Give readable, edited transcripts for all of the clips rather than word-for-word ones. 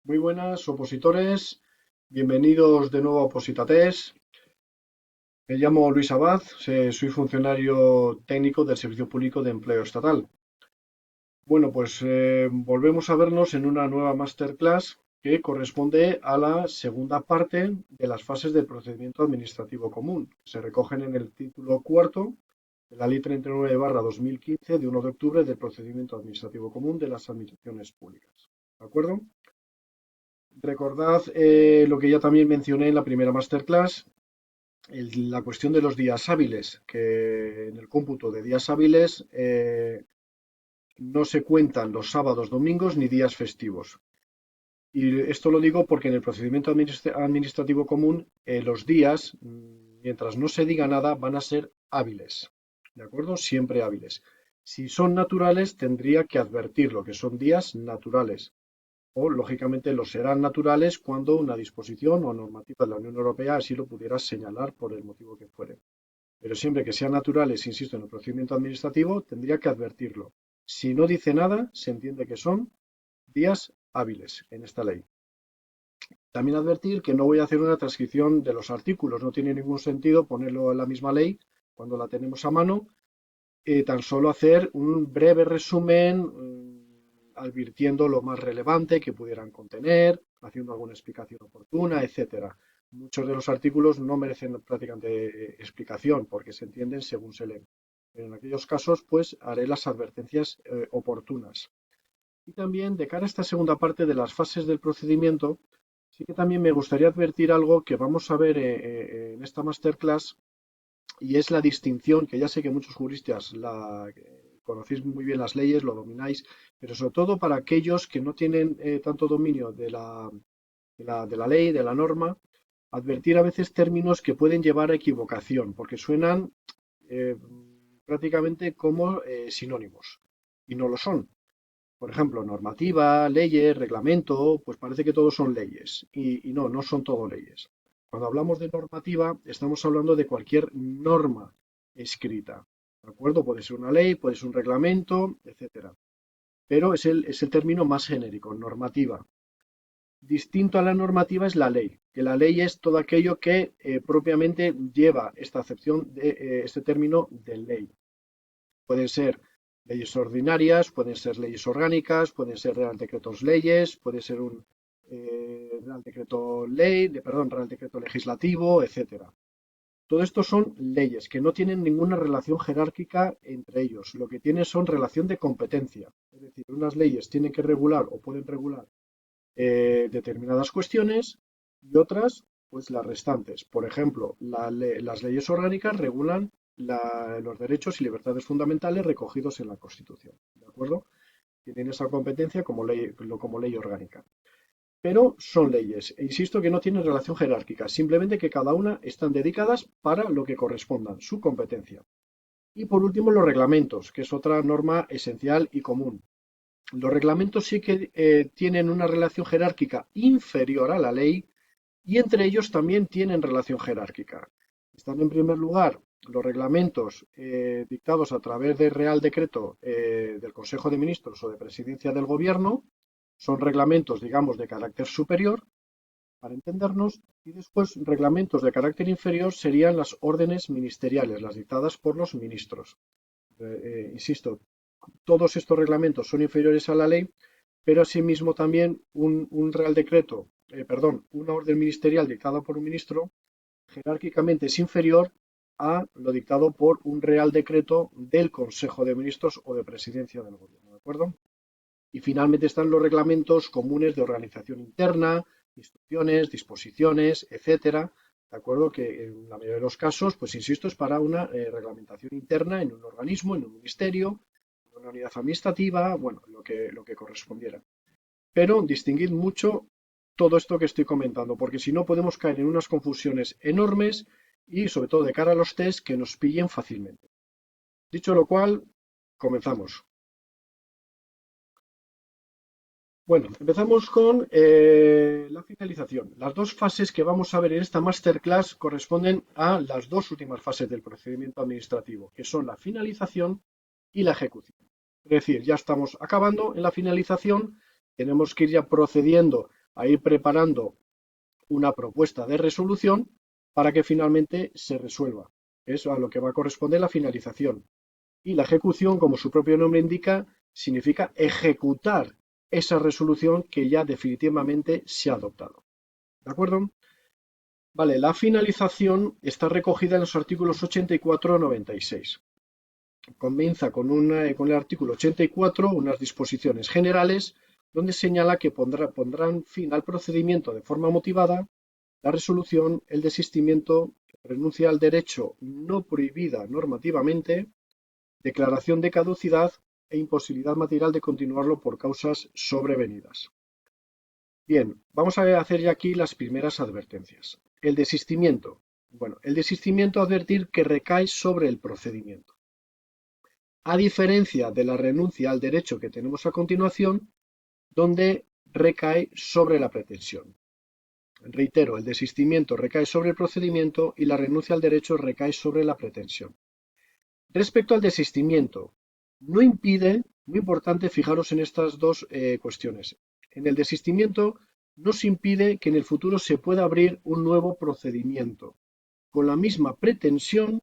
Muy buenas, opositores. Bienvenidos de nuevo a Opositates. Me llamo Luis Abad, soy funcionario técnico del Servicio Público de Empleo Estatal. Bueno, pues volvemos a vernos en una nueva masterclass que corresponde a la segunda parte de las fases del procedimiento administrativo común. Se recogen en el título cuarto de la Ley 39/2015 de 1 de octubre del procedimiento administrativo común de las administraciones públicas. ¿De acuerdo? Recordad lo que ya también mencioné en la primera masterclass, la cuestión de los días hábiles, que en el cómputo de días hábiles no se cuentan los sábados, domingos ni días festivos. Y esto lo digo porque en el procedimiento administrativo común los días, mientras no se diga nada, van a ser hábiles. ¿De acuerdo? Siempre hábiles. Si son naturales, tendría que advertirlo, que son días naturales o, lógicamente, los serán naturales cuando una disposición o normativa de la Unión Europea así lo pudiera señalar por el motivo que fuere. Pero siempre que sean naturales, insisto, en el procedimiento administrativo, tendría que advertirlo. Si no dice nada, se entiende que son días hábiles en esta ley. También advertir que no voy a hacer una transcripción de los artículos, no tiene ningún sentido ponerlo en la misma ley cuando la tenemos a mano, tan solo hacer un breve resumen advirtiendo lo más relevante que pudieran contener, haciendo alguna explicación oportuna, etcétera. Muchos de los artículos no merecen prácticamente explicación porque se entienden según se leen. Pero en aquellos casos, pues haré las advertencias oportunas. Y también, de cara a esta segunda parte de las fases del procedimiento, sí que también me gustaría advertir algo que vamos a ver en esta masterclass, y es la distinción, que ya sé que muchos juristas conocéis muy bien las leyes, lo domináis, pero sobre todo para aquellos que no tienen tanto dominio de la ley, de la norma, advertir a veces términos que pueden llevar a equivocación, porque suenan eh, prácticamente como sinónimos, y no lo son. Por ejemplo, normativa, leyes, reglamento, pues parece que todos son leyes, y no, no son todo leyes. Cuando hablamos de normativa, estamos hablando de cualquier norma escrita, ¿de acuerdo? Puede ser una ley, puede ser un reglamento, etcétera. Pero es el término más genérico, normativa. Distinto a la normativa es la ley, que la ley es todo aquello que propiamente lleva esta acepción de este término de ley. Pueden ser leyes ordinarias, pueden ser leyes orgánicas, pueden ser real decretos leyes, puede ser un real decreto ley, real decreto legislativo, etcétera. Todo esto son leyes que no tienen ninguna relación jerárquica entre ellos. Lo que tienen son relación de competencia. Es decir, unas leyes tienen que regular o pueden regular determinadas cuestiones y otras, pues las restantes. Por ejemplo, las leyes orgánicas regulan los derechos y libertades fundamentales recogidos en la Constitución. ¿De acuerdo? Tienen esa competencia como ley orgánica. Pero son leyes, e insisto que no tienen relación jerárquica, simplemente que cada una están dedicadas para lo que correspondan, su competencia. Y por último, los reglamentos, que es otra norma esencial y común. Los reglamentos sí que tienen una relación jerárquica inferior a la ley y entre ellos también tienen relación jerárquica. Están en primer lugar los reglamentos dictados a través del Real Decreto del Consejo de Ministros o de Presidencia del Gobierno. Son reglamentos, digamos, de carácter superior, para entendernos, y después reglamentos de carácter inferior serían las órdenes ministeriales, las dictadas por los ministros. Insisto, todos estos reglamentos son inferiores a la ley, pero asimismo también un real decreto, una orden ministerial dictada por un ministro, jerárquicamente es inferior a lo dictado por un real decreto del Consejo de Ministros o de Presidencia del Gobierno, ¿de acuerdo? Y finalmente están los reglamentos comunes de organización interna, instrucciones, disposiciones, etcétera, ¿de acuerdo? Que en la mayoría de los casos, pues insisto, es para una reglamentación interna en un organismo, en un ministerio, en una unidad administrativa, bueno, lo que correspondiera. Pero distinguid mucho todo esto que estoy comentando, porque si no podemos caer en unas confusiones enormes y sobre todo de cara a los test que nos pillen fácilmente. Dicho lo cual, comenzamos. Bueno, empezamos con la finalización. Las dos fases que vamos a ver en esta masterclass corresponden a las dos últimas fases del procedimiento administrativo, que son la finalización y la ejecución. Es decir, ya estamos acabando en la finalización, tenemos que ir ya procediendo a ir preparando una propuesta de resolución para que finalmente se resuelva. Es a lo que va a corresponder la finalización. Y la ejecución, como su propio nombre indica, significa ejecutar esa resolución que ya definitivamente se ha adoptado. ¿De acuerdo? Vale, la finalización está recogida en los artículos 84 a 96. Comienza con el artículo 84, unas disposiciones generales, donde señala que pondrán fin al procedimiento de forma motivada la resolución, el desistimiento, renuncia al derecho no prohibida normativamente, declaración de caducidad e imposibilidad material de continuarlo por causas sobrevenidas. Bien, vamos a hacer ya aquí las primeras advertencias. El desistimiento. Bueno, el desistimiento advertir que recae sobre el procedimiento. A diferencia de la renuncia al derecho que tenemos a continuación, donde recae sobre la pretensión. Reitero, el desistimiento recae sobre el procedimiento y la renuncia al derecho recae sobre la pretensión. Respecto al desistimiento, no impide, muy importante fijaros en estas dos cuestiones. En el desistimiento no se impide que en el futuro se pueda abrir un nuevo procedimiento con la misma pretensión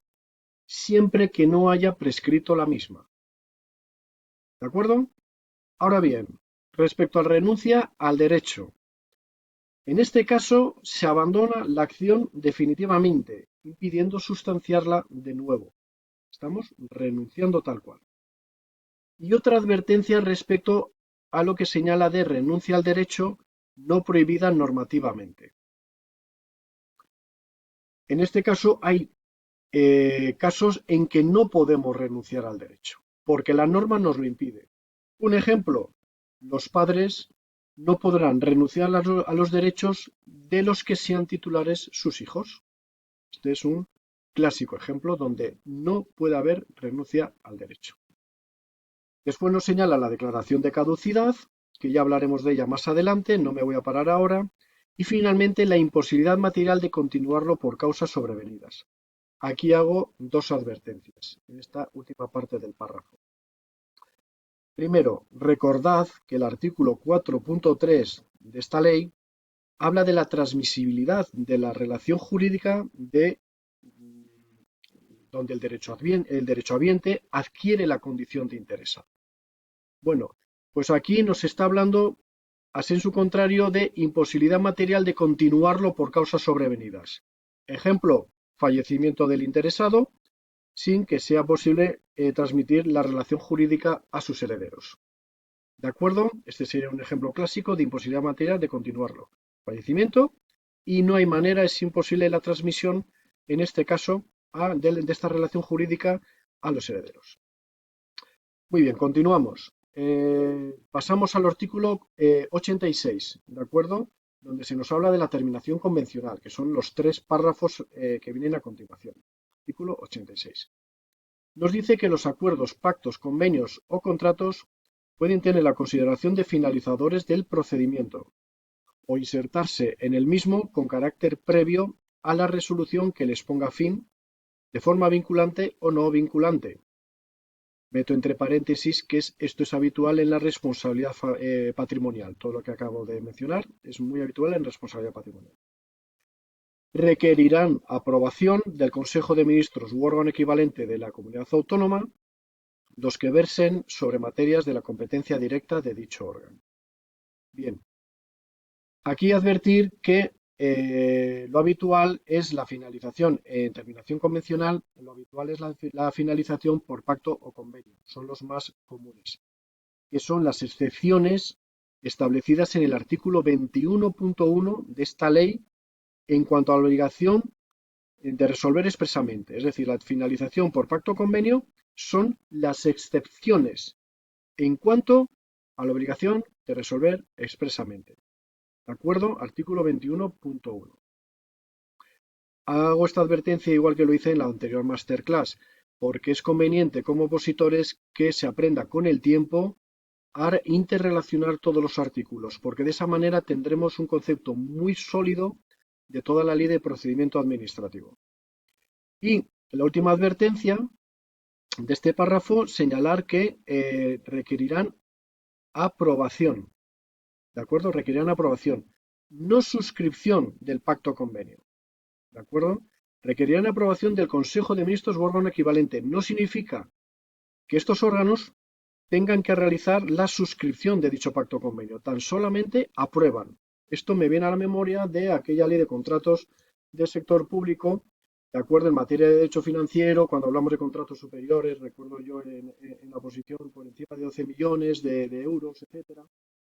siempre que no haya prescrito la misma. ¿De acuerdo? Ahora bien, respecto a la renuncia al derecho, en este caso se abandona la acción definitivamente, impidiendo sustanciarla de nuevo. Estamos renunciando tal cual. Y otra advertencia respecto a lo que señala de renuncia al derecho no prohibida normativamente. En este caso hay casos en que no podemos renunciar al derecho, porque la norma nos lo impide. Un ejemplo, los padres no podrán renunciar a los derechos de los que sean titulares sus hijos. Este es un clásico ejemplo donde no puede haber renuncia al derecho. Después nos señala la declaración de caducidad, que ya hablaremos de ella más adelante, no me voy a parar ahora. Y finalmente la imposibilidad material de continuarlo por causas sobrevenidas. Aquí hago dos advertencias en esta última parte del párrafo. Primero, recordad que el artículo 4.3 de esta ley habla de la transmisibilidad de la relación jurídica de donde el derechohabiente adquiere la condición de interesado. Bueno, pues aquí nos está hablando, a sensu contrario, de imposibilidad material de continuarlo por causas sobrevenidas. Ejemplo, fallecimiento del interesado, sin que sea posible transmitir la relación jurídica a sus herederos. ¿De acuerdo? Este sería un ejemplo clásico de imposibilidad material de continuarlo. Fallecimiento y no hay manera, es imposible la transmisión, en este caso, de esta relación jurídica a los herederos. Muy bien, continuamos. Pasamos al artículo 86, ¿de acuerdo? Donde se nos habla de la terminación convencional, que son los tres párrafos que vienen a continuación. Artículo 86. Nos dice que los acuerdos, pactos, convenios o contratos pueden tener la consideración de finalizadores del procedimiento o insertarse en el mismo con carácter previo a la resolución que les ponga fin, de forma vinculante o no vinculante. Meto entre paréntesis que esto es habitual en la responsabilidad patrimonial. Todo lo que acabo de mencionar es muy habitual en responsabilidad patrimonial. Requerirán aprobación del Consejo de Ministros u órgano equivalente de la comunidad autónoma los que versen sobre materias de la competencia directa de dicho órgano. Bien, aquí advertir que lo habitual es la finalización en terminación convencional, lo habitual es la finalización por pacto o convenio, son los más comunes, que son las excepciones establecidas en el artículo 21.1 de esta ley en cuanto a la obligación de resolver expresamente, es decir, la finalización por pacto o convenio son las excepciones en cuanto a la obligación de resolver expresamente. ¿De acuerdo? Artículo 21.1. Hago esta advertencia igual que lo hice en la anterior masterclass, porque es conveniente como opositores que se aprenda con el tiempo a interrelacionar todos los artículos, porque de esa manera tendremos un concepto muy sólido de toda la ley de procedimiento administrativo. Y la última advertencia de este párrafo, señalar que requerirán aprobación. ¿De acuerdo? Requerirán aprobación. no suscripción del pacto convenio. ¿De acuerdo? Requerirán aprobación del Consejo de Ministros u órgano equivalente. No significa que estos órganos tengan que realizar la suscripción de dicho pacto convenio, tan solamente aprueban. Esto me viene a la memoria de aquella ley de contratos del sector público, de acuerdo, en materia de derecho financiero, cuando hablamos de contratos superiores, recuerdo yo en la posición por encima de 12 millones de euros, etcétera,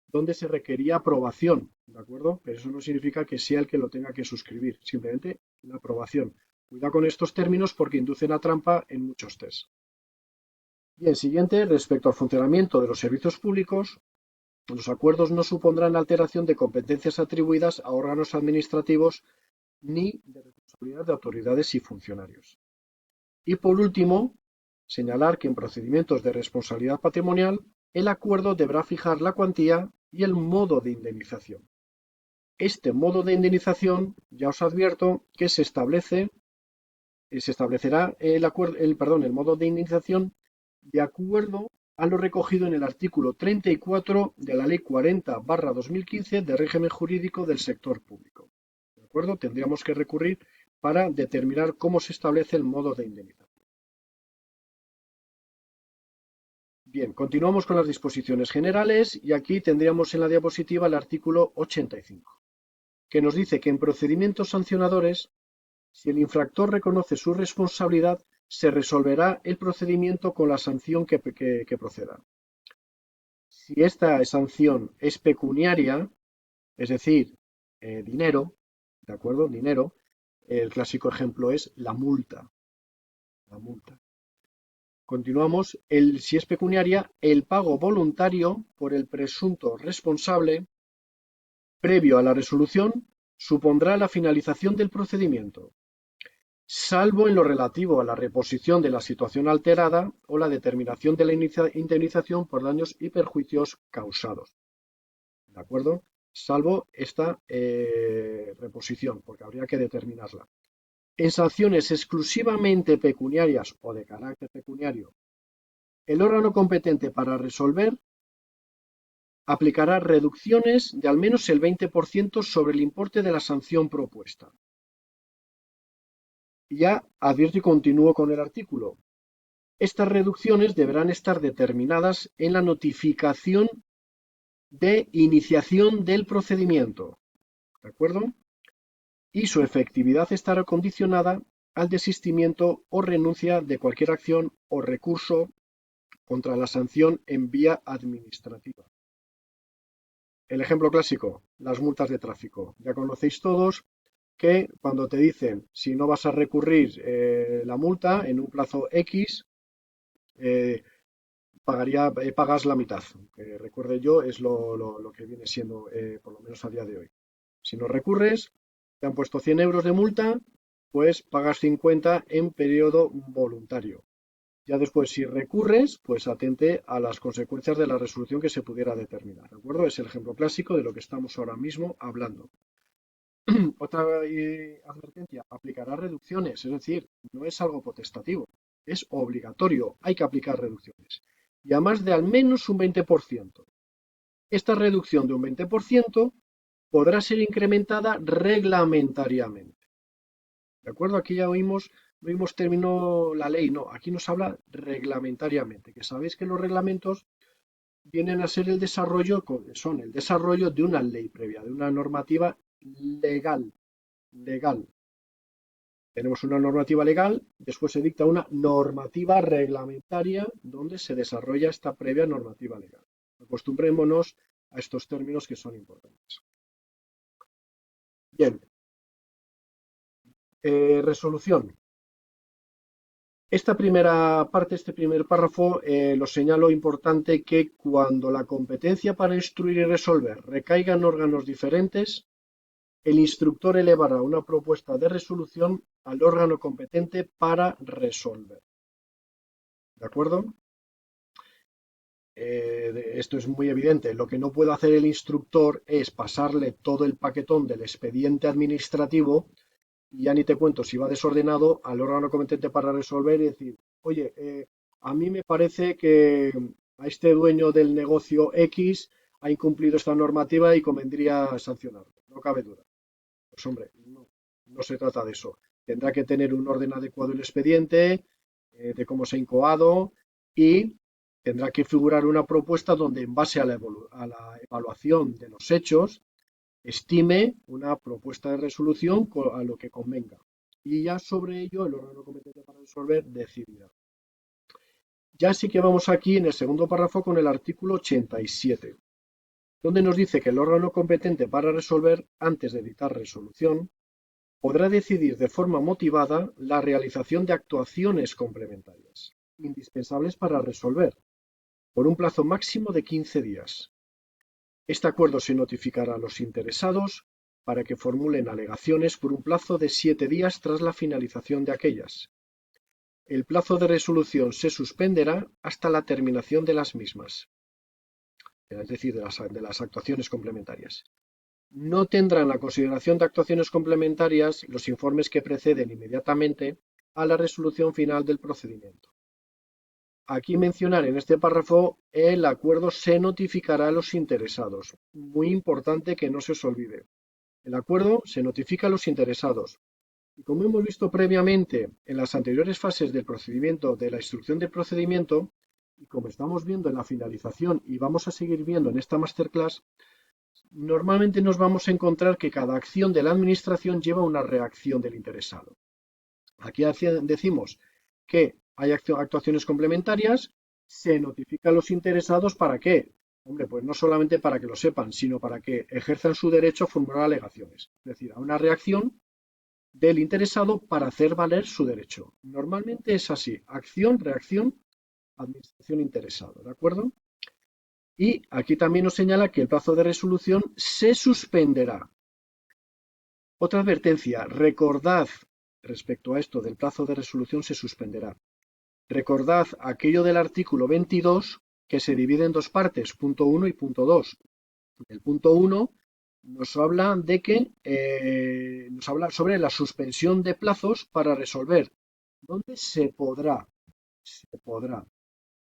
donde se requería aprobación, ¿de acuerdo? Pero eso no significa que sea el que lo tenga que suscribir, simplemente la aprobación. Cuidado con estos términos porque inducen a trampa en muchos test. Bien, siguiente, respecto al funcionamiento de los servicios públicos, los acuerdos no supondrán alteración de competencias atribuidas a órganos administrativos ni de responsabilidad de autoridades y funcionarios. Y por último, señalar que en procedimientos de responsabilidad patrimonial, el acuerdo deberá fijar la cuantía y el modo de indemnización. Este modo de indemnización, ya os advierto que se establecerá el modo de indemnización de acuerdo a lo recogido en el artículo 34 de la Ley 40/2015 de régimen jurídico del sector público. ¿De acuerdo? Tendríamos que recurrir para determinar cómo se establece el modo de indemnización. Bien, continuamos con las disposiciones generales y aquí tendríamos en la diapositiva el artículo 85, que nos dice que en procedimientos sancionadores, si el infractor reconoce su responsabilidad, se resolverá el procedimiento con la sanción que proceda. Si esta sanción es pecuniaria, es decir, dinero, ¿de acuerdo? Dinero, el clásico ejemplo es la multa. La multa. Continuamos. Si es pecuniaria, el pago voluntario por el presunto responsable previo a la resolución supondrá la finalización del procedimiento, salvo en lo relativo a la reposición de la situación alterada o la determinación de la indemnización por daños y perjuicios causados. ¿De acuerdo? Salvo esta reposición, porque habría que determinarla. En sanciones exclusivamente pecuniarias o de carácter pecuniario, el órgano competente para resolver aplicará reducciones de al menos el 20% sobre el importe de la sanción propuesta. Ya advierto y continúo con el artículo. Estas reducciones deberán estar determinadas en la notificación de iniciación del procedimiento, ¿de acuerdo? Y su efectividad estará condicionada al desistimiento o renuncia de cualquier acción o recurso contra la sanción en vía administrativa. El ejemplo clásico, las multas de tráfico. Ya conocéis todos que cuando te dicen si no vas a recurrir la multa en un plazo X, pagas la mitad. Recuerde yo, es lo que viene siendo, por lo menos a día de hoy. Si no recurres, te han puesto 100 euros de multa, pues pagas 50 en periodo voluntario. Ya después, si recurres, pues atente a las consecuencias de la resolución que se pudiera determinar. ¿De acuerdo? Es el ejemplo clásico de lo que estamos ahora mismo hablando. Otra advertencia, aplicará reducciones, es decir, no es algo potestativo, es obligatorio, hay que aplicar reducciones. Y a más de al menos un 20%. Esta reducción de un 20% podrá ser incrementada reglamentariamente. ¿De acuerdo? Aquí ya oímos terminó la ley, no, aquí nos habla reglamentariamente, que sabéis que los reglamentos vienen a ser el desarrollo de una ley previa, de una normativa legal. Tenemos una normativa legal, después se dicta una normativa reglamentaria donde se desarrolla esta previa normativa legal. Acostumbrémonos a estos términos que son importantes. Bien. Resolución. Esta primera parte, este primer párrafo, lo señalo importante que cuando la competencia para instruir y resolver recaiga en órganos diferentes, el instructor elevará una propuesta de resolución al órgano competente para resolver. ¿De acuerdo? Esto es muy evidente. Lo que no puede hacer el instructor es pasarle todo el paquetón del expediente administrativo, y ya ni te cuento si va desordenado, al órgano competente para resolver y decir, oye, a mí me parece que a este dueño del negocio X ha incumplido esta normativa y convendría sancionarlo. cabe duda. Pues hombre, no se trata de eso. Tendrá que tener un orden adecuado el expediente, de cómo se ha incoado, y tendrá que figurar una propuesta donde, en base a a la evaluación de los hechos, estime una propuesta de resolución a lo que convenga. Y ya sobre ello el órgano competente para resolver decidirá. Ya sí que vamos aquí en el segundo párrafo con el artículo 87, donde nos dice que el órgano competente para resolver, antes de dictar resolución, podrá decidir de forma motivada la realización de actuaciones complementarias, indispensables para resolver, por un plazo máximo de 15 días. Este acuerdo se notificará a los interesados para que formulen alegaciones por un plazo de 7 días tras la finalización de aquellas. El plazo de resolución se suspenderá hasta la terminación de las mismas, es decir, de las actuaciones complementarias. No tendrán la consideración de actuaciones complementarias los informes que preceden inmediatamente a la resolución final del procedimiento. Aquí mencionar en este párrafo, el acuerdo se notificará a los interesados. Muy importante que no se os olvide. El acuerdo se notifica a los interesados. Y como hemos visto previamente en las anteriores fases del procedimiento, de la instrucción del procedimiento, y como estamos viendo en la finalización y vamos a seguir viendo en esta masterclass, normalmente nos vamos a encontrar que cada acción de la administración lleva una reacción del interesado. Aquí decimos que hay actuaciones complementarias, se notifica a los interesados ¿para qué? Hombre, pues no solamente para que lo sepan, sino para que ejerzan su derecho a formular alegaciones. Es decir, a una reacción del interesado para hacer valer su derecho. Normalmente es así, acción, reacción, administración, interesado, ¿de acuerdo? Y aquí también nos señala que el plazo de resolución se suspenderá. Otra advertencia, recordad respecto a esto del plazo de resolución se suspenderá. Recordad aquello del artículo 22 que se divide en dos partes, punto 1 y punto 2. El punto 1 nos habla de que nos habla sobre la suspensión de plazos para resolver, donde se podrá.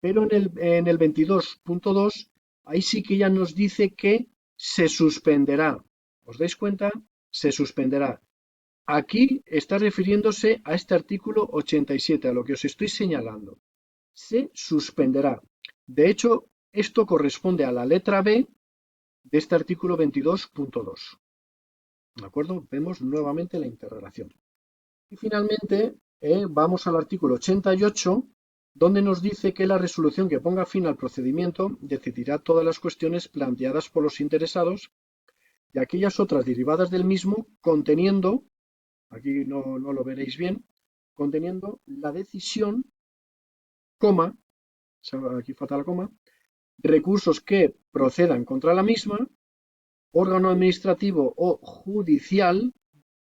Pero en el 22.2, ahí sí que ya nos dice que se suspenderá. ¿Os dais cuenta? Se suspenderá. Aquí está refiriéndose a este artículo 87, a lo que os estoy señalando. Se suspenderá. De hecho, esto corresponde a la letra B de este artículo 22.2. ¿De acuerdo? Vemos nuevamente la interrelación. Y finalmente, vamos al artículo 88, donde nos dice que la resolución que ponga fin al procedimiento decidirá todas las cuestiones planteadas por los interesados y aquellas otras derivadas del mismo, conteniendo, aquí no lo veréis bien, conteniendo la decisión, coma, aquí falta la coma, recursos que procedan contra la misma, órgano administrativo o judicial,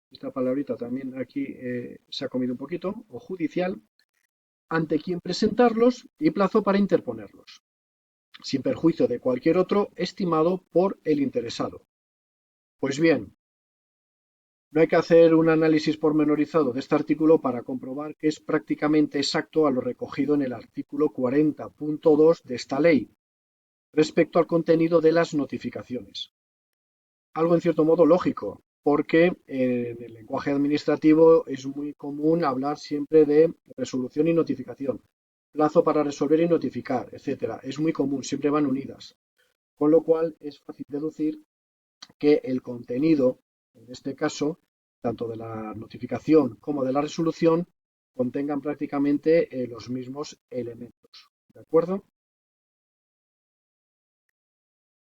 esta palabrita también aquí se ha comido un poquito, o judicial, ante quien presentarlos y plazo para interponerlos, sin perjuicio de cualquier otro estimado por el interesado. Pues bien, no hay que hacer un análisis pormenorizado de este artículo para comprobar que es prácticamente exacto a lo recogido en el artículo 40.2 de esta ley, respecto al contenido de las notificaciones. Algo en cierto modo lógico, porque en el lenguaje administrativo es muy común hablar siempre de resolución y notificación, plazo para resolver y notificar, etcétera. Es muy común, siempre van unidas. Con lo cual es fácil deducir que el contenido, en este caso, tanto de la notificación como de la resolución, contengan prácticamente los mismos elementos. ¿De acuerdo?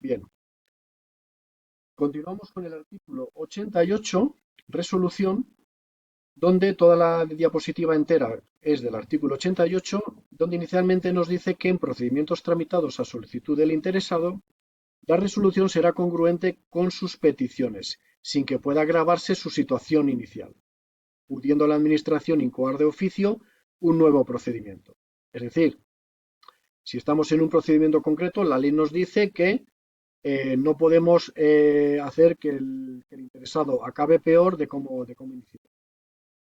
Bien. Continuamos con el artículo 88, resolución, donde toda la diapositiva entera es del artículo 88, donde inicialmente nos dice que en procedimientos tramitados a solicitud del interesado, la resolución será congruente con sus peticiones, sin que pueda agravarse su situación inicial, pudiendo la Administración incoar de oficio un nuevo procedimiento. Es decir, si estamos en un procedimiento concreto, la ley nos dice que no podemos hacer que el interesado acabe peor de cómo inició.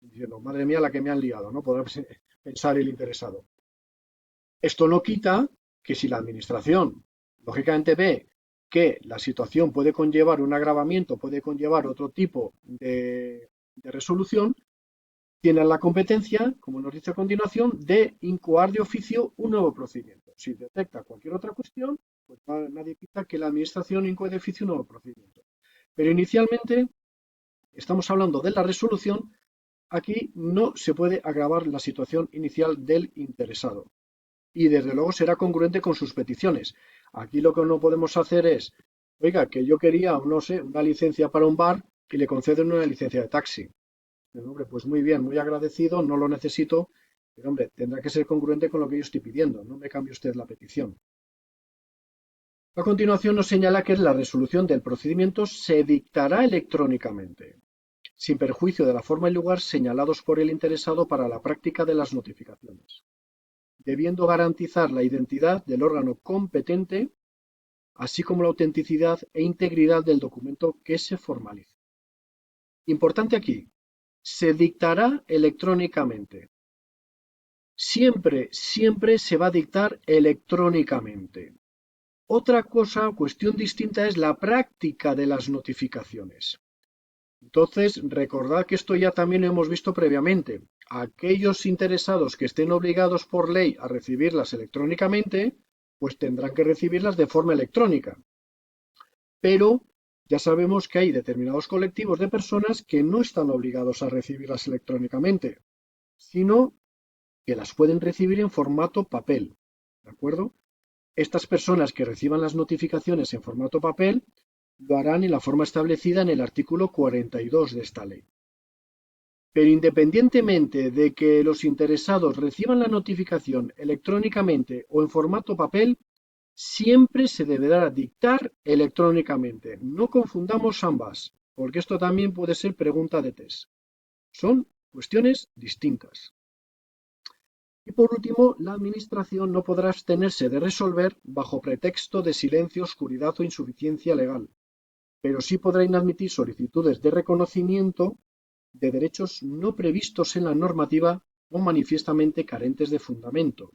Diciendo, madre mía, la que me han liado, ¿no? Podrá pensar el interesado. Esto no quita que si la administración, lógicamente, ve que la situación puede conllevar un agravamiento, puede conllevar otro tipo de resolución, tienen la competencia, como nos dice a continuación, de incoar de oficio un nuevo procedimiento. Si detecta cualquier otra cuestión, pues nadie quita que la Administración incoe de oficio un nuevo procedimiento. Pero inicialmente estamos hablando de la resolución. Aquí no se puede agravar la situación inicial del interesado y desde luego será congruente con sus peticiones. Aquí lo que no podemos hacer es, oiga, que yo quería, no sé, una licencia para un bar y le conceden una licencia de taxi. Pero, hombre, pues muy bien, muy agradecido, no lo necesito, pero hombre, tendrá que ser congruente con lo que yo estoy pidiendo, no me cambie usted la petición. A continuación nos señala que la resolución del procedimiento se dictará electrónicamente, sin perjuicio de la forma y lugar señalados por el interesado para la práctica de las notificaciones, debiendo garantizar la identidad del órgano competente, así como la autenticidad e integridad del documento que se formalice. Importante aquí, se dictará electrónicamente. Siempre, siempre se va a dictar electrónicamente. Otra cosa, cuestión distinta, es la práctica de las notificaciones. Entonces, recordad que esto ya también lo hemos visto previamente. Aquellos interesados que estén obligados por ley a recibirlas electrónicamente, pues tendrán que recibirlas de forma electrónica. Pero ya sabemos que hay determinados colectivos de personas que no están obligados a recibirlas electrónicamente, sino que las pueden recibir en formato papel. ¿De acuerdo? Estas personas que reciban las notificaciones en formato papel lo harán en la forma establecida en el artículo 42 de esta ley. Pero independientemente de que los interesados reciban la notificación electrónicamente o en formato papel, siempre se deberá dictar electrónicamente. No confundamos ambas, porque esto también puede ser pregunta de test. Son cuestiones distintas. Y por último, la Administración no podrá abstenerse de resolver bajo pretexto de silencio, oscuridad o insuficiencia legal, pero sí podrá inadmitir solicitudes de reconocimiento de derechos no previstos en la normativa o manifiestamente carentes de fundamento,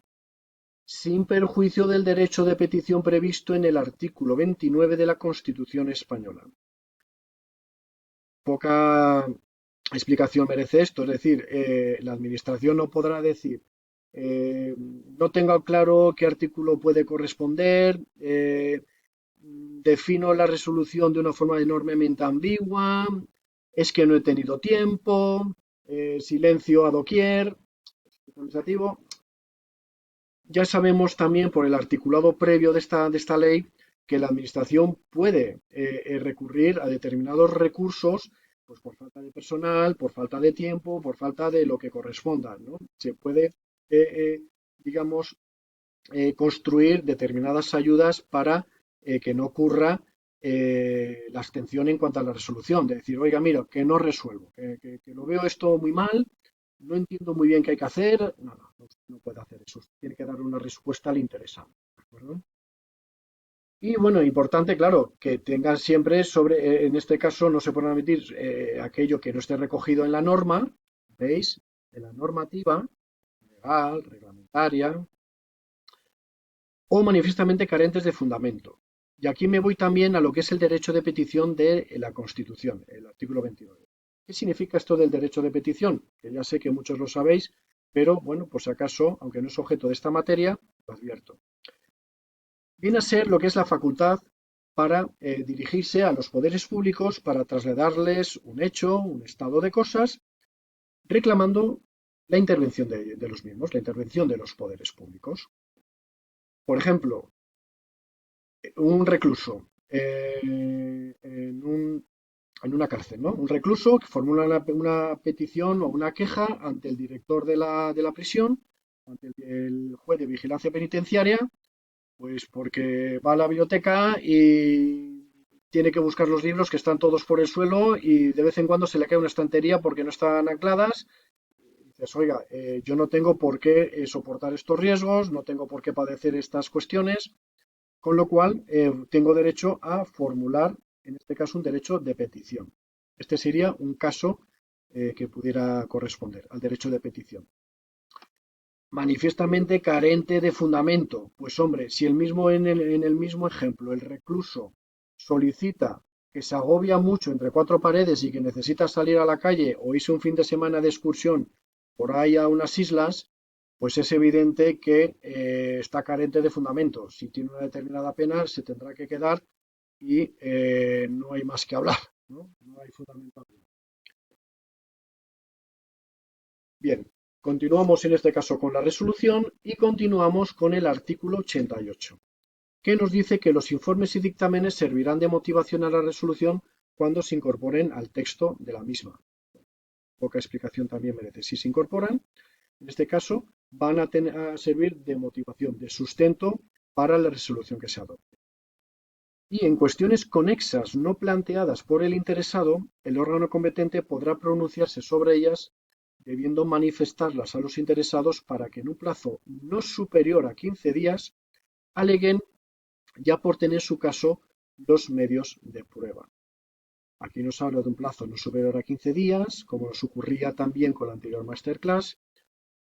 sin perjuicio del derecho de petición previsto en el artículo 29 de la Constitución española. Poca explicación merece esto, es decir, la Administración no podrá decir no tengo claro qué artículo puede corresponder, defino la resolución de una forma enormemente ambigua, es que no he tenido tiempo, silencio a doquier, administrativo. Ya sabemos también por el articulado previo de esta ley que la Administración puede recurrir a determinados recursos pues por falta de personal, por falta de tiempo, por falta de lo que corresponda, ¿no? Se puede, digamos, construir determinadas ayudas para que no ocurra la abstención en cuanto a la resolución, de decir, oiga, mira, que no resuelvo, que lo veo esto muy mal, no entiendo muy bien qué hay que hacer, no puede hacer eso, tiene que dar una respuesta al interesado, ¿de acuerdo? Y bueno, importante, claro, que tengan siempre sobre, en este caso no se puede admitir aquello que no esté recogido en la norma, ¿veis? En la normativa legal, reglamentaria, o manifiestamente carentes de fundamento. Y aquí me voy también a lo que es el derecho de petición de la Constitución, el artículo 29. ¿Qué significa esto del derecho de petición? Que ya sé que muchos lo sabéis, pero bueno, por si acaso, aunque no es objeto de esta materia, lo advierto. Viene a ser lo que es la facultad para dirigirse a los poderes públicos para trasladarles un hecho, un estado de cosas, reclamando la intervención de los mismos, la intervención de los poderes públicos. Por ejemplo, un recluso en una cárcel, ¿no? Un recluso que formula una petición o una queja ante el director de la prisión, ante el juez de vigilancia penitenciaria, pues porque va a la biblioteca y tiene que buscar los libros que están todos por el suelo y de vez en cuando se le cae una estantería porque no están ancladas. Dices, oiga, yo no tengo por qué soportar estos riesgos, no tengo por qué padecer estas cuestiones, con lo cual tengo derecho a formular, en este caso, un derecho de petición. Este sería un caso que pudiera corresponder al derecho de petición. Manifiestamente carente de fundamento. Pues hombre, si en el mismo ejemplo el recluso solicita que se agobia mucho entre cuatro paredes y que necesita salir a la calle o irse un fin de semana de excursión por ahí a unas islas, pues es evidente que está carente de fundamento. Si tiene una determinada pena, se tendrá que quedar y no hay más que hablar, ¿no? No hay fundamento alguno. Bien, continuamos en este caso con la resolución y continuamos con el artículo 88, que nos dice que los informes y dictámenes servirán de motivación a la resolución cuando se incorporen al texto de la misma. Poca explicación también merece. Si se incorporan, en este caso, van a servir de motivación, de sustento para la resolución que se adopte. Y en cuestiones conexas no planteadas por el interesado, el órgano competente podrá pronunciarse sobre ellas, debiendo manifestarlas a los interesados para que en un plazo no superior a 15 días aleguen ya por tener su caso los medios de prueba. Aquí nos habla de un plazo no superior a 15 días, como nos ocurría también con la anterior masterclass,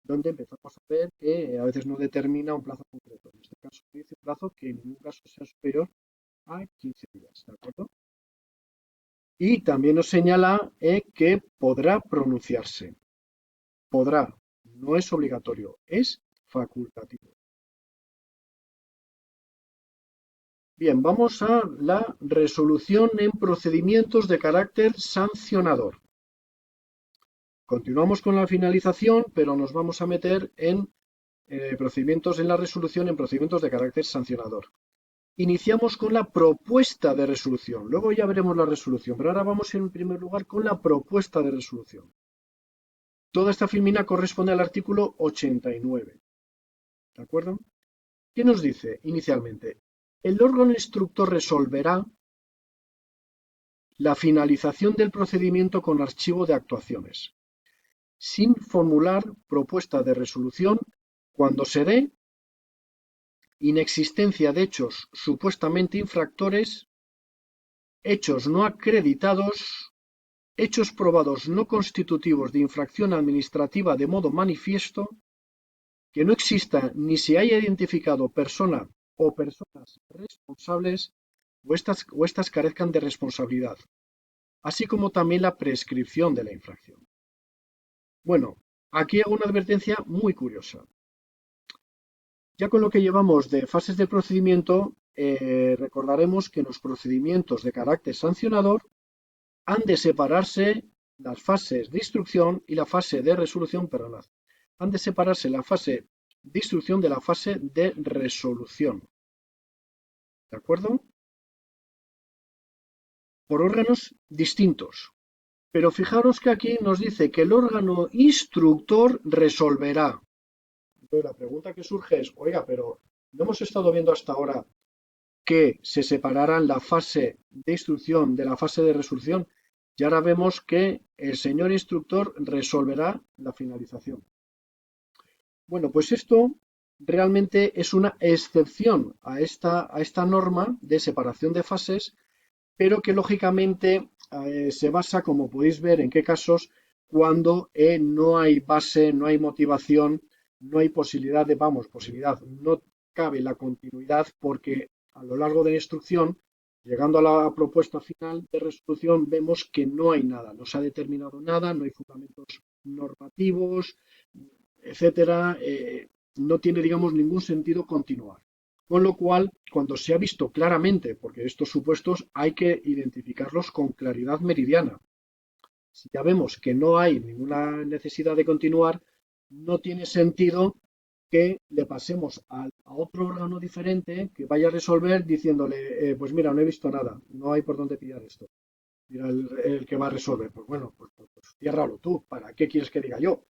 donde empezamos a ver que a veces no determina un plazo concreto. En este caso dice un plazo que en ningún caso sea superior a 15 días, ¿de acuerdo? Y también nos señala que podrá pronunciarse. Podrá, no es obligatorio, es facultativo. Bien, vamos a la resolución en procedimientos de carácter sancionador. Continuamos con la finalización, pero nos vamos a meter en procedimientos en la resolución en procedimientos de carácter sancionador. Iniciamos con la propuesta de resolución, luego ya veremos la resolución, pero ahora vamos en primer lugar con la propuesta de resolución. Toda esta filmina corresponde al artículo 89. ¿De acuerdo? ¿Qué nos dice inicialmente? El órgano instructor resolverá la finalización del procedimiento con archivo de actuaciones, sin formular propuesta de resolución cuando se dé inexistencia de hechos supuestamente infractores, hechos no acreditados, hechos probados no constitutivos de infracción administrativa de modo manifiesto, que no exista ni se haya identificado persona o personas responsables o estas carezcan de responsabilidad, así como también la prescripción de la infracción. Bueno, aquí hago una advertencia muy curiosa. Ya con lo que llevamos de fases del procedimiento, recordaremos que en los procedimientos de carácter sancionador han de separarse las fases de instrucción y la fase de resolución, perdonad. Han de separarse la fase de instrucción de la fase de resolución. ¿De acuerdo? Por órganos distintos. Pero fijaros que aquí nos dice que el órgano instructor resolverá. Entonces la pregunta que surge es, oiga, pero ¿no hemos estado viendo hasta ahora que se separarán la fase de instrucción de la fase de resolución? Y ahora vemos que el señor instructor resolverá la finalización. Bueno, pues esto realmente es una excepción a esta norma de separación de fases, pero que lógicamente se basa, como podéis ver, en qué casos, cuando no hay base, no hay motivación, no hay posibilidad no cabe la continuidad porque a lo largo de la instrucción, llegando a la propuesta final de resolución, vemos que no hay nada, no se ha determinado nada, no hay fundamentos normativos, etcétera, no tiene, digamos, ningún sentido continuar. Con lo cual, cuando se ha visto claramente, porque estos supuestos hay que identificarlos con claridad meridiana, si ya vemos que no hay ninguna necesidad de continuar, no tiene sentido que le pasemos a otro órgano diferente que vaya a resolver diciéndole, pues mira, no he visto nada, no hay por dónde pillar esto. Mira el que va a resolver. Pues bueno, pues ciérralo tú, ¿para qué quieres que diga yo?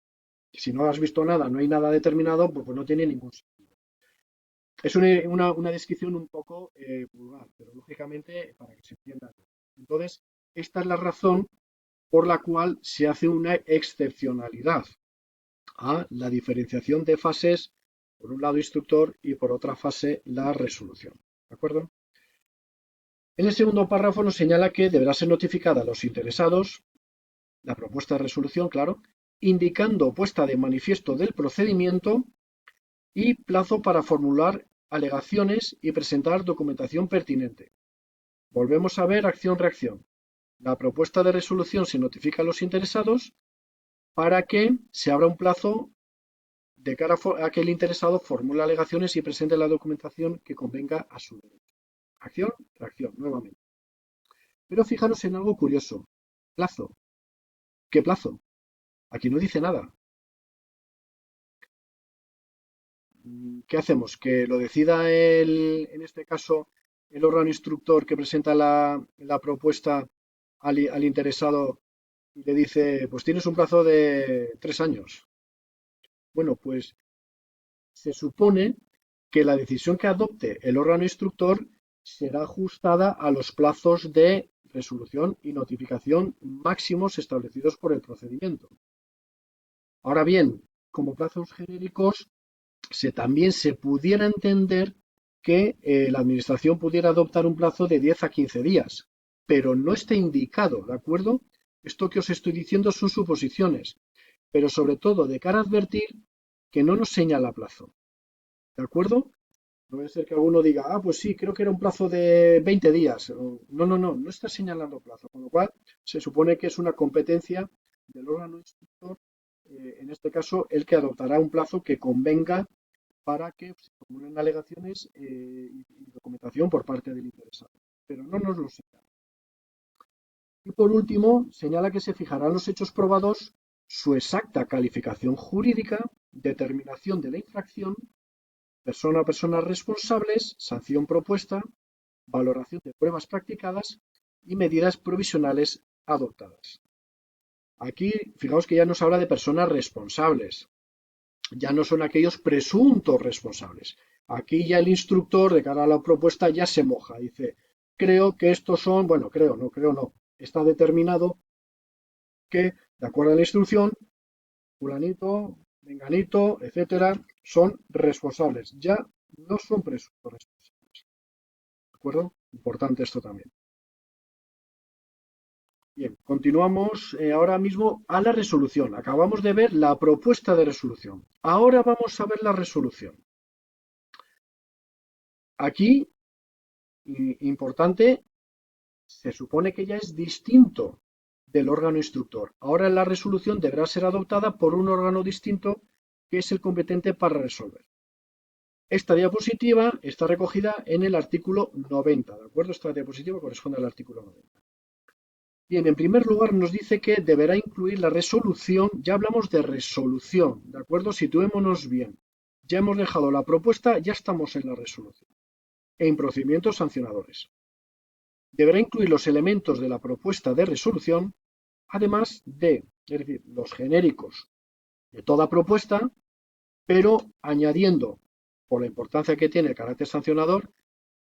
Si no has visto nada, no hay nada determinado, pues no tiene ningún sentido. Es una descripción un poco vulgar, pero lógicamente para que se entienda. Entonces, esta es la razón por la cual se hace una excepcionalidad a la diferenciación de fases, por un lado instructor y por otra fase la resolución. ¿De acuerdo? En el segundo párrafo nos señala que deberá ser notificada a los interesados la propuesta de resolución, claro, indicando puesta de manifiesto del procedimiento y plazo para formular alegaciones y presentar documentación pertinente. Volvemos a ver acción-reacción. La propuesta de resolución se notifica a los interesados para que se abra un plazo de cara a que el interesado formule alegaciones y presente la documentación que convenga a su derecho. Acción-reacción, nuevamente. Pero fijaros en algo curioso. Plazo. ¿Qué plazo? Aquí no dice nada. ¿Qué hacemos? ¿Que lo decida en este caso, el órgano instructor que presenta la propuesta al interesado y le dice, pues tienes un plazo de 3 años? Bueno, pues se supone que la decisión que adopte el órgano instructor será ajustada a los plazos de resolución y notificación máximos establecidos por el procedimiento. Ahora bien, como plazos genéricos, también se pudiera entender que la Administración pudiera adoptar un plazo de 10 a 15 días, pero no está indicado, ¿de acuerdo? Esto que os estoy diciendo son suposiciones, pero sobre todo de cara a advertir que no nos señala plazo, ¿de acuerdo? No puede ser que alguno diga, ah, pues sí, creo que era un plazo de 20 días. No está señalando plazo, con lo cual se supone que es una competencia del órgano instructor, en este caso, el que adoptará un plazo que convenga para que se formulen alegaciones y documentación por parte del interesado. Pero no nos lo señala. Y por último, señala que se fijarán los hechos probados, su exacta calificación jurídica, determinación de la infracción, persona a personas responsables, sanción propuesta, valoración de pruebas practicadas y medidas provisionales adoptadas. Aquí, fijaos que ya nos habla de personas responsables. Ya no son aquellos presuntos responsables. Aquí ya el instructor, de cara a la propuesta, ya se moja. Dice, creo que estos son, bueno, creo no. Está determinado que, de acuerdo a la instrucción, fulanito, menganito, etcétera, son responsables. Ya no son presuntos responsables. ¿De acuerdo? Importante esto también. Bien, continuamos ahora mismo a la resolución. Acabamos de ver la propuesta de resolución. Ahora vamos a ver la resolución. Aquí, importante, se supone que ya es distinto del órgano instructor. Ahora la resolución deberá ser adoptada por un órgano distinto que es el competente para resolver. Esta diapositiva está recogida en el artículo 90, ¿de acuerdo? Esta diapositiva corresponde al artículo 90. Bien, en primer lugar nos dice que deberá incluir la resolución, ya hablamos de resolución, ¿de acuerdo? Situémonos bien. Ya hemos dejado la propuesta, ya estamos en la resolución. En procedimientos sancionadores. Deberá incluir los elementos de la propuesta de resolución, además de, es decir, los genéricos de toda propuesta, pero añadiendo, por la importancia que tiene el carácter sancionador,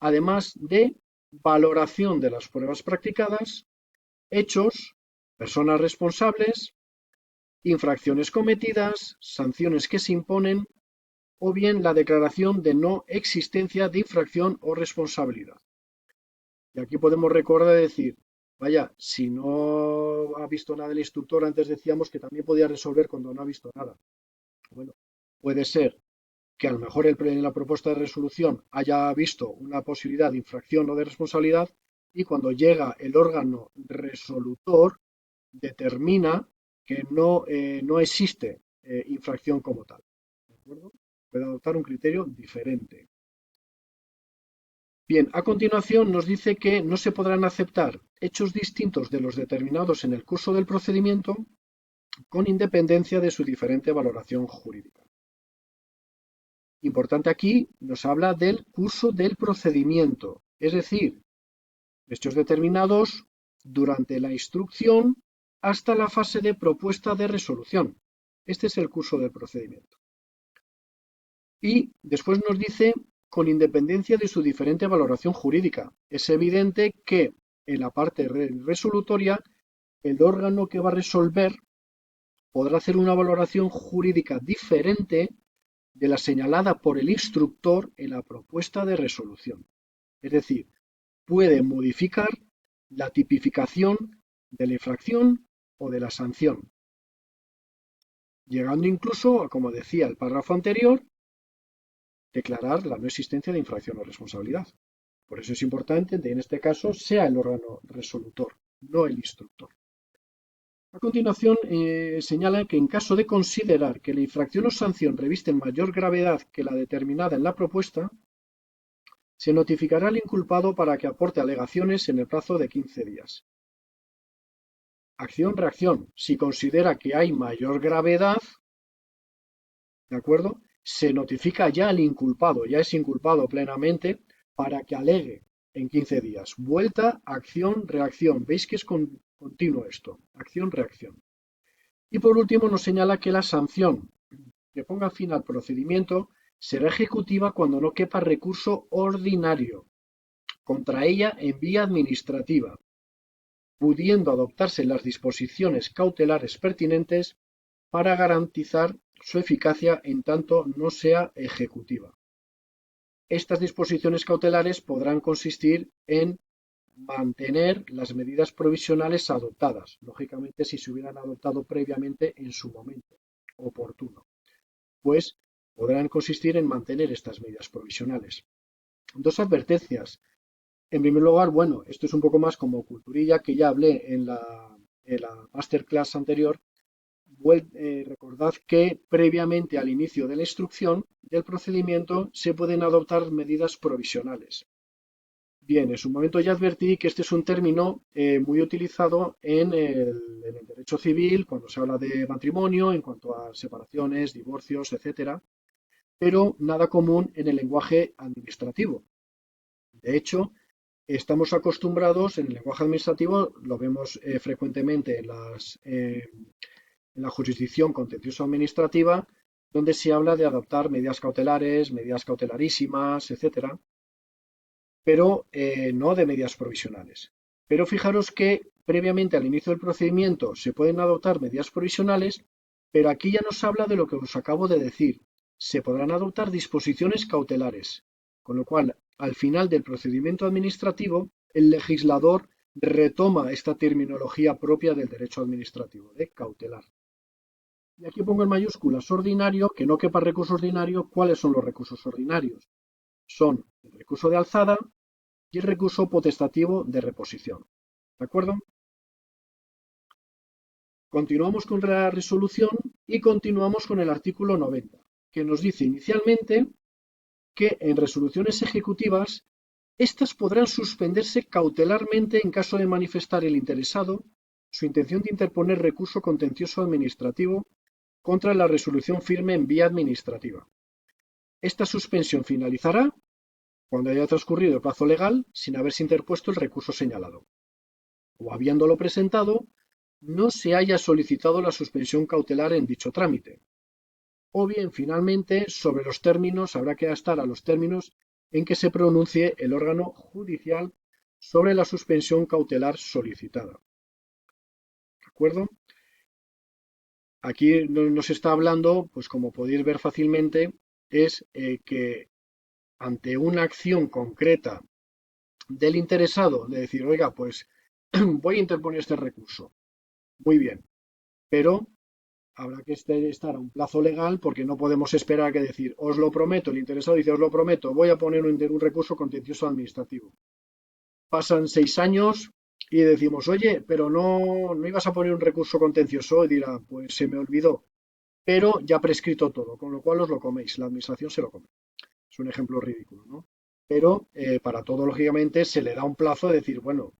además de valoración de las pruebas practicadas, hechos, personas responsables, infracciones cometidas, sanciones que se imponen, o bien la declaración de no existencia de infracción o responsabilidad. Y aquí podemos recordar decir, vaya, si no ha visto nada el instructor, antes decíamos que también podía resolver cuando no ha visto nada. Bueno, puede ser que a lo mejor en la propuesta de resolución haya visto una posibilidad de infracción o de responsabilidad y cuando llega el órgano resolutor determina que no existe infracción como tal. ¿De acuerdo? Puede adoptar un criterio diferente. Bien, a continuación nos dice que no se podrán aceptar hechos distintos de los determinados en el curso del procedimiento con independencia de su diferente valoración jurídica. Importante aquí, nos habla del curso del procedimiento, es decir, hechos determinados durante la instrucción hasta la fase de propuesta de resolución. Este es el curso del procedimiento. Y después nos dice con independencia de su diferente valoración jurídica. Es evidente que en la parte resolutoria el órgano que va a resolver podrá hacer una valoración jurídica diferente de la señalada por el instructor en la propuesta de resolución. Es decir, puede modificar la tipificación de la infracción o de la sanción, llegando incluso, como decía el párrafo anterior, declarar la no existencia de infracción o responsabilidad. Por eso es importante que en este caso sea el órgano resolutor, no el instructor. A continuación, señala que en caso de considerar que la infracción o sanción reviste mayor gravedad que la determinada en la propuesta, se notificará al inculpado para que aporte alegaciones en el plazo de 15 días. Acción-reacción. Si considera que hay mayor gravedad, ¿de acuerdo? Se notifica ya al inculpado, ya es inculpado plenamente, para que alegue en 15 días. Vuelta, acción, reacción. ¿Veis que es continuo esto? Acción, reacción. Y por último nos señala que la sanción que ponga fin al procedimiento será ejecutiva cuando no quepa recurso ordinario contra ella en vía administrativa, pudiendo adoptarse las disposiciones cautelares pertinentes para garantizar su eficacia en tanto no sea ejecutiva. Estas disposiciones cautelares podrán consistir en mantener las medidas provisionales adoptadas, lógicamente si se hubieran adoptado previamente en su momento oportuno, pues podrán consistir en mantener estas medidas provisionales. Dos advertencias. En primer lugar, bueno, esto es un poco más como culturilla que ya hablé en la masterclass anterior. Recordad que previamente al inicio de la instrucción del procedimiento se pueden adoptar medidas provisionales. Bien, en su momento ya advertí que este es un término muy utilizado en el derecho civil cuando se habla de matrimonio, en cuanto a separaciones, divorcios, etcétera, pero nada común en el lenguaje administrativo. De hecho, estamos acostumbrados en el lenguaje administrativo, lo vemos frecuentemente en la jurisdicción contencioso administrativa, donde se habla de adoptar medidas cautelares, medidas cautelarísimas, etcétera, pero no de medidas provisionales. Pero fijaros que previamente al inicio del procedimiento se pueden adoptar medidas provisionales, pero aquí ya nos habla de lo que os acabo de decir. Se podrán adoptar disposiciones cautelares, con lo cual, al final del procedimiento administrativo, el legislador retoma esta terminología propia del derecho administrativo, de cautelar. Y aquí pongo en mayúsculas ordinario, que no quepa recurso ordinario. ¿Cuáles son los recursos ordinarios? Son el recurso de alzada y el recurso potestativo de reposición. ¿De acuerdo? Continuamos con la resolución y continuamos con el artículo 90, que nos dice inicialmente que en resoluciones ejecutivas, estas podrán suspenderse cautelarmente en caso de manifestar el interesado su intención de interponer recurso contencioso administrativo contra la resolución firme en vía administrativa. Esta suspensión finalizará cuando haya transcurrido el plazo legal sin haberse interpuesto el recurso señalado, o habiéndolo presentado, no se haya solicitado la suspensión cautelar en dicho trámite. O bien, finalmente, sobre los términos, habrá que estar a los términos en que se pronuncie el órgano judicial sobre la suspensión cautelar solicitada. ¿De acuerdo? Aquí nos está hablando, pues como podéis ver fácilmente, es que ante una acción concreta del interesado, de decir, oiga, pues voy a interponer este recurso. Muy bien, pero habrá que estar a un plazo legal porque no podemos esperar que decir, os lo prometo, el interesado dice, os lo prometo, voy a poner un recurso contencioso administrativo. Pasan 6 años y decimos, oye, pero no ibas a poner un recurso contencioso, y dirá, pues se me olvidó, pero ya prescrito todo, con lo cual os lo coméis, la administración se lo come. Es un ejemplo ridículo, ¿no? Pero para todo, lógicamente, se le da un plazo de decir, bueno,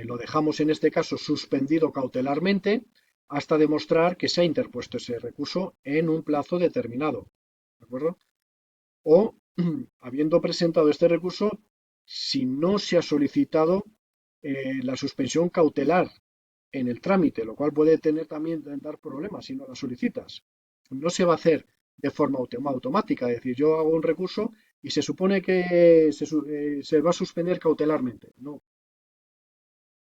lo dejamos en este caso suspendido cautelarmente hasta demostrar que se ha interpuesto ese recurso en un plazo determinado, ¿de acuerdo? O, habiendo presentado este recurso, si no se ha solicitado la suspensión cautelar en el trámite, lo cual puede también dar problemas si no la solicitas. No se va a hacer de forma automática, es decir, yo hago un recurso y se supone que se va a suspender cautelarmente. No.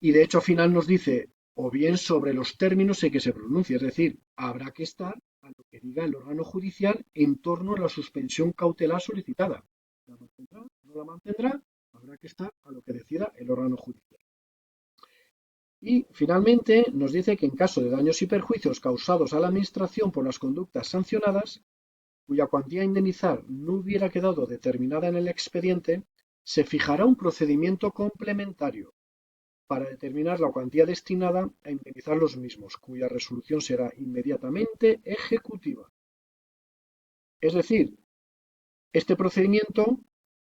Y de hecho al final nos dice, o bien sobre los términos en que se pronuncia, es decir, habrá que estar a lo que diga el órgano judicial en torno a la suspensión cautelar solicitada. ¿La mantendrá? ¿No la mantendrá? Habrá que estar a lo que decida el órgano judicial. Y finalmente nos dice que en caso de daños y perjuicios causados a la administración por las conductas sancionadas, cuya cuantía a indemnizar no hubiera quedado determinada en el expediente, se fijará un procedimiento complementario para determinar la cuantía destinada a indemnizar los mismos, cuya resolución será inmediatamente ejecutiva. Es decir, este procedimiento,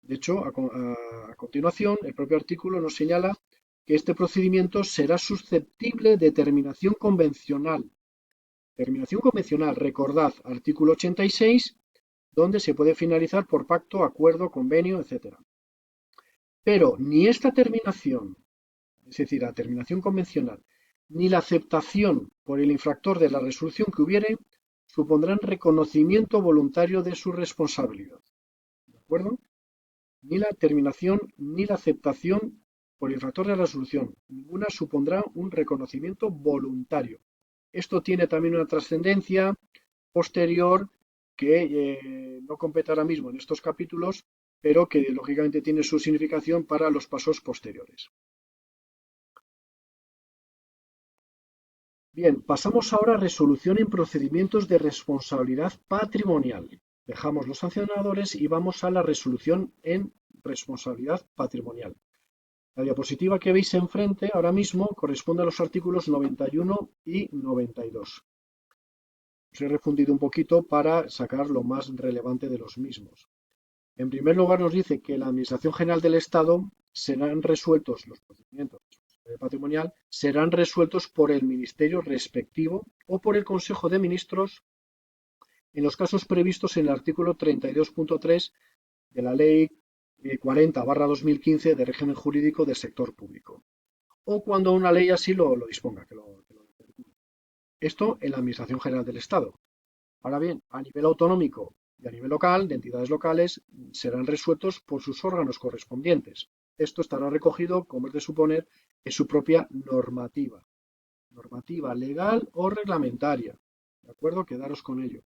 de hecho, a continuación, el propio artículo nos señala que este procedimiento será susceptible de terminación convencional. Terminación convencional, recordad, artículo 86, donde se puede finalizar por pacto, acuerdo, convenio, etc. Pero ni esta terminación, es decir, la terminación convencional, ni la aceptación por el infractor de la resolución que hubiere, supondrán reconocimiento voluntario de su responsabilidad. ¿De acuerdo? Ni la terminación ni la aceptación por el infractor de la resolución, ninguna supondrá un reconocimiento voluntario. Esto tiene también una trascendencia posterior que no compete ahora mismo en estos capítulos, pero que lógicamente tiene su significación para los pasos posteriores. Bien, pasamos ahora a resolución en procedimientos de responsabilidad patrimonial. Dejamos los sancionadores y vamos a la resolución en responsabilidad patrimonial. La diapositiva que veis enfrente ahora mismo corresponde a los artículos 91 y 92. Os he refundido un poquito para sacar lo más relevante de los mismos. En primer lugar, nos dice que la Administración General del Estado serán resueltos, los procedimientos patrimonial serán resueltos por el Ministerio respectivo o por el Consejo de Ministros en los casos previstos en el artículo 32.3 de la Ley 40/2015 de régimen jurídico del sector público, o cuando una ley así lo disponga, que lo determine. Esto en la Administración General del Estado. Ahora bien, a nivel autonómico y a nivel local, de entidades locales, serán resueltos por sus órganos correspondientes. Esto estará recogido, como es de suponer, en su propia normativa legal o reglamentaria. ¿De acuerdo? Quedaros con ello.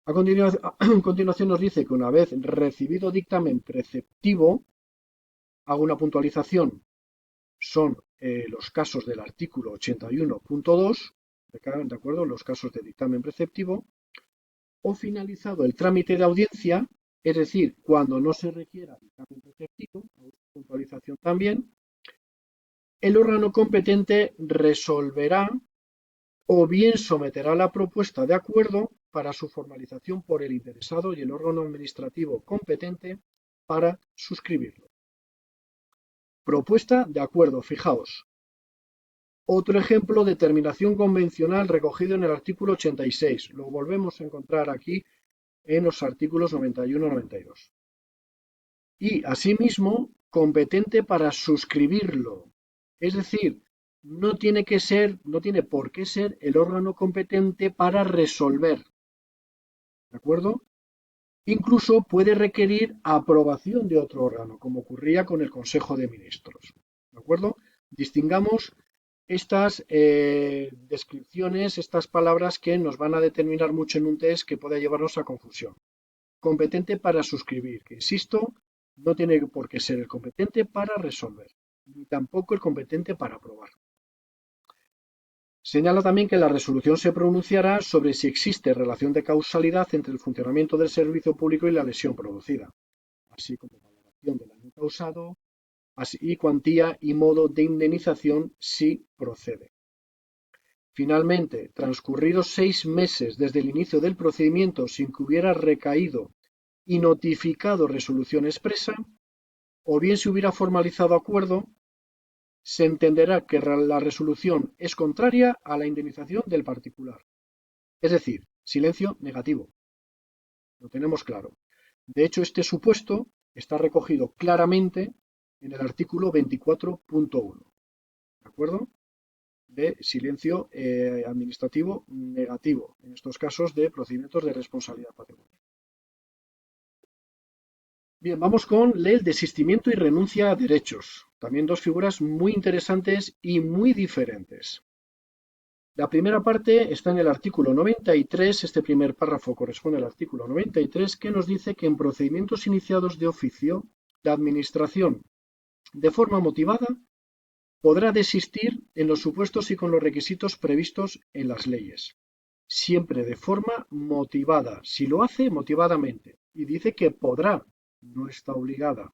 A continuación nos dice que una vez recibido dictamen preceptivo, hago una puntualización, son los casos del artículo 81.2, ¿de acuerdo? Los casos de dictamen preceptivo, o finalizado el trámite de audiencia, es decir, cuando no se requiera dictamen preceptivo, puntualización también, el órgano competente resolverá o bien someterá la propuesta de acuerdo para su formalización por el interesado y el órgano administrativo competente para suscribirlo. Propuesta de acuerdo, fijaos. Otro ejemplo de terminación convencional recogido en el artículo 86. Lo volvemos a encontrar aquí en los artículos 91 y 92. Y, asimismo, competente para suscribirlo. Es decir, no tiene por qué ser el órgano competente para resolver. ¿De acuerdo? Incluso puede requerir aprobación de otro órgano, como ocurría con el Consejo de Ministros. ¿De acuerdo? Distingamos estas descripciones, estas palabras que nos van a determinar mucho en un test que pueda llevarnos a confusión. Competente para suscribir, que insisto, no tiene por qué ser el competente para resolver, ni tampoco el competente para aprobar. Señala también que la resolución se pronunciará sobre si existe relación de causalidad entre el funcionamiento del servicio público y la lesión producida, así como valoración del daño causado, y cuantía y modo de indemnización si procede. Finalmente, transcurridos 6 meses desde el inicio del procedimiento sin que hubiera recaído y notificado resolución expresa, o bien se hubiera formalizado acuerdo, se entenderá que la resolución es contraria a la indemnización del particular. Es decir, silencio negativo. Lo tenemos claro. De hecho, este supuesto está recogido claramente en el artículo 24.1. ¿De acuerdo? De silencio administrativo negativo, en estos casos de procedimientos de responsabilidad patrimonial. Bien, vamos con ley del desistimiento y renuncia a derechos. También dos figuras muy interesantes y muy diferentes. La primera parte está en el artículo 93, este primer párrafo corresponde al artículo 93, que nos dice que en procedimientos iniciados de oficio, la Administración, de forma motivada, podrá desistir en los supuestos y con los requisitos previstos en las leyes, siempre de forma motivada, si lo hace motivadamente, y dice que podrá no está obligada.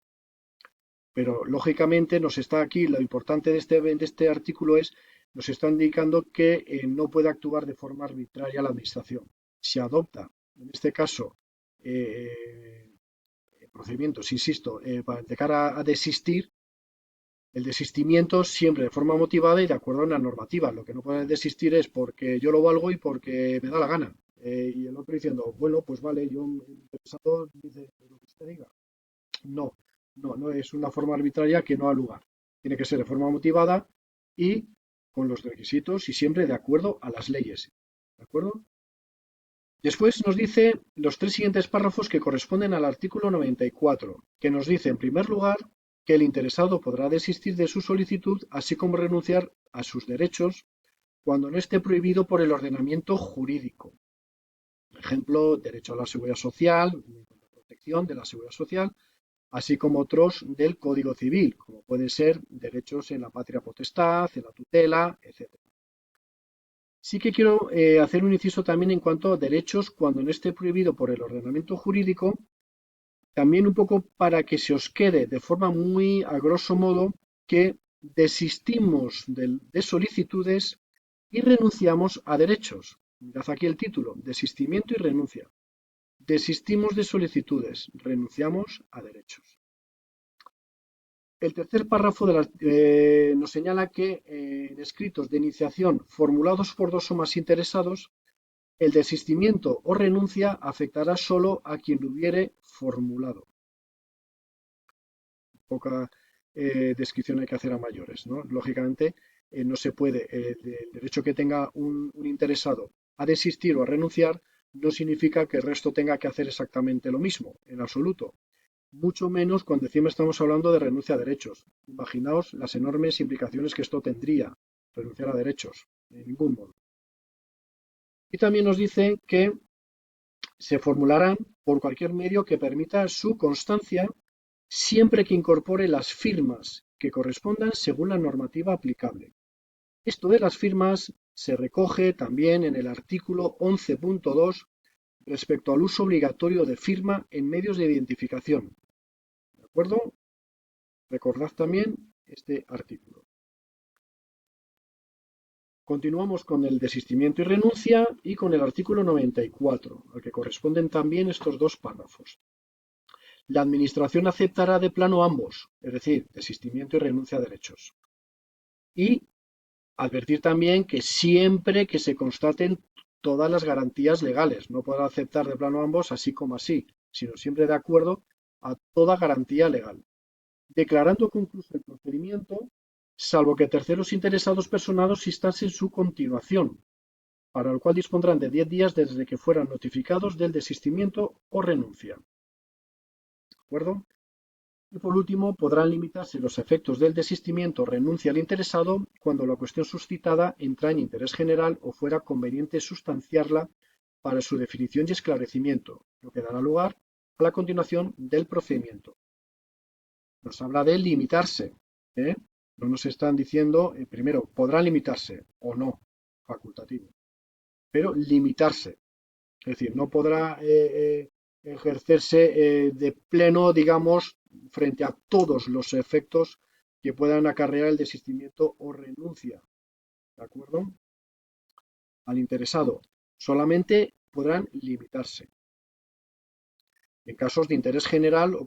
Pero lógicamente nos está aquí, lo importante de este artículo es, nos está indicando que no puede actuar de forma arbitraria la Administración. Si adopta, en este caso, procedimientos, insisto, de cara a desistir, el desistimiento siempre de forma motivada y de acuerdo a una normativa. Lo que no puede desistir es porque yo lo valgo y porque me da la gana. Y el otro diciendo, bueno, pues vale, yo interesado, dice lo que usted diga. No, no es una forma arbitraria que no ha lugar. Tiene que ser de forma motivada y con los requisitos y siempre de acuerdo a las leyes. ¿De acuerdo? Después nos dice los tres siguientes párrafos que corresponden al artículo 94, que nos dice, en primer lugar, que el interesado podrá desistir de su solicitud, así como renunciar a sus derechos cuando no esté prohibido por el ordenamiento jurídico. Por ejemplo, derecho a la seguridad social, protección de la seguridad social, así como otros del Código Civil, como pueden ser derechos en la patria potestad, en la tutela, etc. Sí que quiero hacer un inciso también en cuanto a derechos cuando no esté prohibido por el ordenamiento jurídico, también un poco para que se os quede de forma muy a grosso modo que desistimos de solicitudes y renunciamos a derechos. Mirad aquí el título, desistimiento y renuncia. Desistimos de solicitudes, renunciamos a derechos. El tercer párrafo nos señala que en escritos de iniciación formulados por dos o más interesados, el desistimiento o renuncia afectará solo a quien lo hubiere formulado. Poca descripción hay que hacer a mayores, ¿no? Lógicamente, no se puede, el derecho que tenga un interesado a desistir o a renunciar no significa que el resto tenga que hacer exactamente lo mismo, en absoluto. Mucho menos cuando encima estamos hablando de renuncia a derechos. Imaginaos las enormes implicaciones que esto tendría, renunciar a derechos, de ningún modo. Y también nos dice que se formularán por cualquier medio que permita su constancia siempre que incorpore las firmas que correspondan según la normativa aplicable. Esto de las firmas se recoge también en el artículo 11.2 respecto al uso obligatorio de firma en medios de identificación. ¿De acuerdo? Recordad también este artículo. Continuamos con el desistimiento y renuncia y con el artículo 94, al que corresponden también estos dos párrafos. La Administración aceptará de plano ambos, es decir, desistimiento y renuncia a derechos. Y advertir también que siempre que se constaten todas las garantías legales, no podrá aceptar de plano ambos así como así, sino siempre de acuerdo a toda garantía legal, declarando concluso el procedimiento, salvo que terceros interesados personados instasen su continuación, para lo cual dispondrán de 10 días desde que fueran notificados del desistimiento o renuncia. ¿De acuerdo? Y por último, podrán limitarse los efectos del desistimiento o renuncia al interesado cuando la cuestión suscitada entra en interés general o fuera conveniente sustanciarla para su definición y esclarecimiento, lo que dará lugar a la continuación del procedimiento. Nos habla de limitarse, ¿eh? No nos están diciendo, primero, podrán limitarse o no, facultativo, pero limitarse. Es decir, no podrá ejercerse de pleno, digamos, frente a todos los efectos que puedan acarrear el desistimiento o renuncia, ¿de acuerdo? Al interesado. Solamente podrán limitarse en casos de interés general o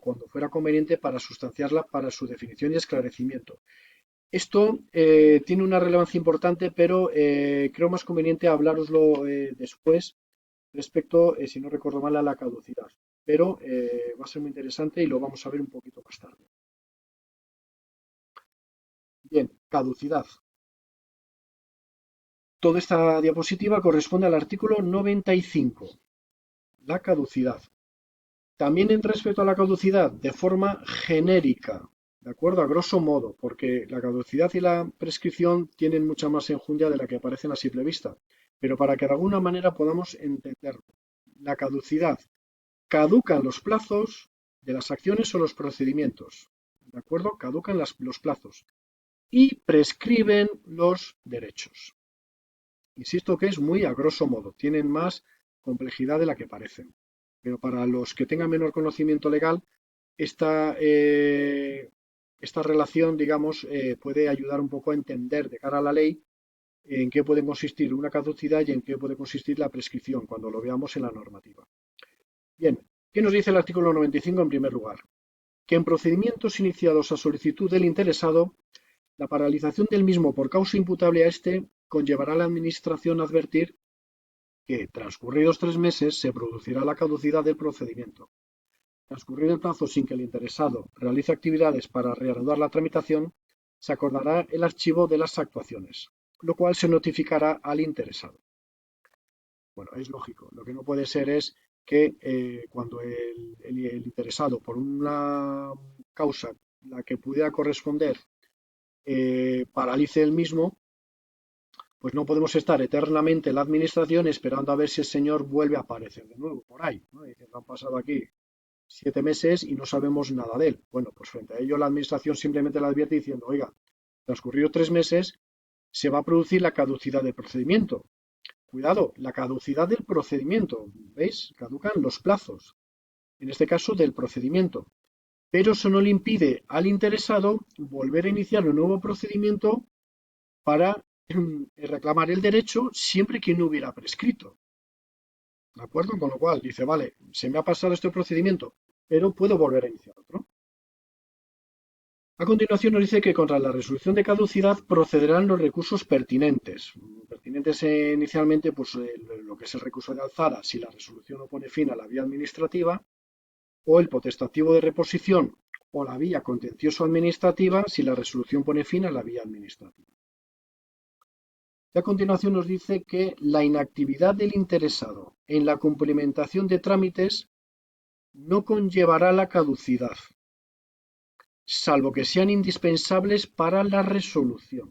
cuando fuera conveniente para sustanciarla para su definición y esclarecimiento. Esto tiene una relevancia importante, pero creo más conveniente hablároslo después respecto, si no recuerdo mal, a la caducidad. Pero va a ser muy interesante y lo vamos a ver un poquito más tarde. Bien, caducidad. Toda esta diapositiva corresponde al artículo 95, la caducidad. También en respecto a la caducidad, de forma genérica, ¿de acuerdo? A grosso modo, porque la caducidad y la prescripción tienen mucha más enjundia de la que aparecen a simple vista, pero para que de alguna manera podamos entenderlo. La caducidad. Caducan los plazos de las acciones o los procedimientos, ¿de acuerdo? Caducan los plazos y prescriben los derechos. Insisto que es muy a grosso modo, tienen más complejidad de la que parecen. Pero para los que tengan menor conocimiento legal, esta, esta relación, digamos, puede ayudar un poco a entender de cara a la ley en qué puede consistir una caducidad y en qué puede consistir la prescripción, cuando lo veamos en la normativa. Bien, ¿qué nos dice el artículo 95 en primer lugar? Que en procedimientos iniciados a solicitud del interesado, la paralización del mismo por causa imputable a éste conllevará a la Administración a advertir que, transcurridos 3 meses, se producirá la caducidad del procedimiento. Transcurrido el plazo sin que el interesado realice actividades para reanudar la tramitación, se acordará el archivo de las actuaciones, lo cual se notificará al interesado. Bueno, es lógico. Lo que no puede ser es que cuando el interesado, por una causa la que pudiera corresponder, paralice el mismo, pues no podemos estar eternamente en la administración esperando a ver si el señor vuelve a aparecer de nuevo por ahí, ¿no? Dicen, han pasado aquí 7 meses y no sabemos nada de él. Bueno, pues frente a ello la administración simplemente le advierte diciendo, oiga, transcurridos 3 meses se va a producir la caducidad del procedimiento. Cuidado, la caducidad del procedimiento, ¿veis? Caducan los plazos, en este caso del procedimiento. Pero eso no le impide al interesado volver a iniciar un nuevo procedimiento para reclamar el derecho siempre que no hubiera prescrito. ¿De acuerdo? Con lo cual dice, vale, se me ha pasado este procedimiento, pero puedo volver a iniciar otro. A continuación nos dice que contra la resolución de caducidad procederán los recursos pertinentes. Pertinentes inicialmente, pues lo que es el recurso de alzada, si la resolución no pone fin a la vía administrativa, o el potestativo de reposición o la vía contencioso administrativa, si la resolución pone fin a la vía administrativa. Y a continuación nos dice que la inactividad del interesado en la cumplimentación de trámites no conllevará la caducidad, salvo que sean indispensables para la resolución.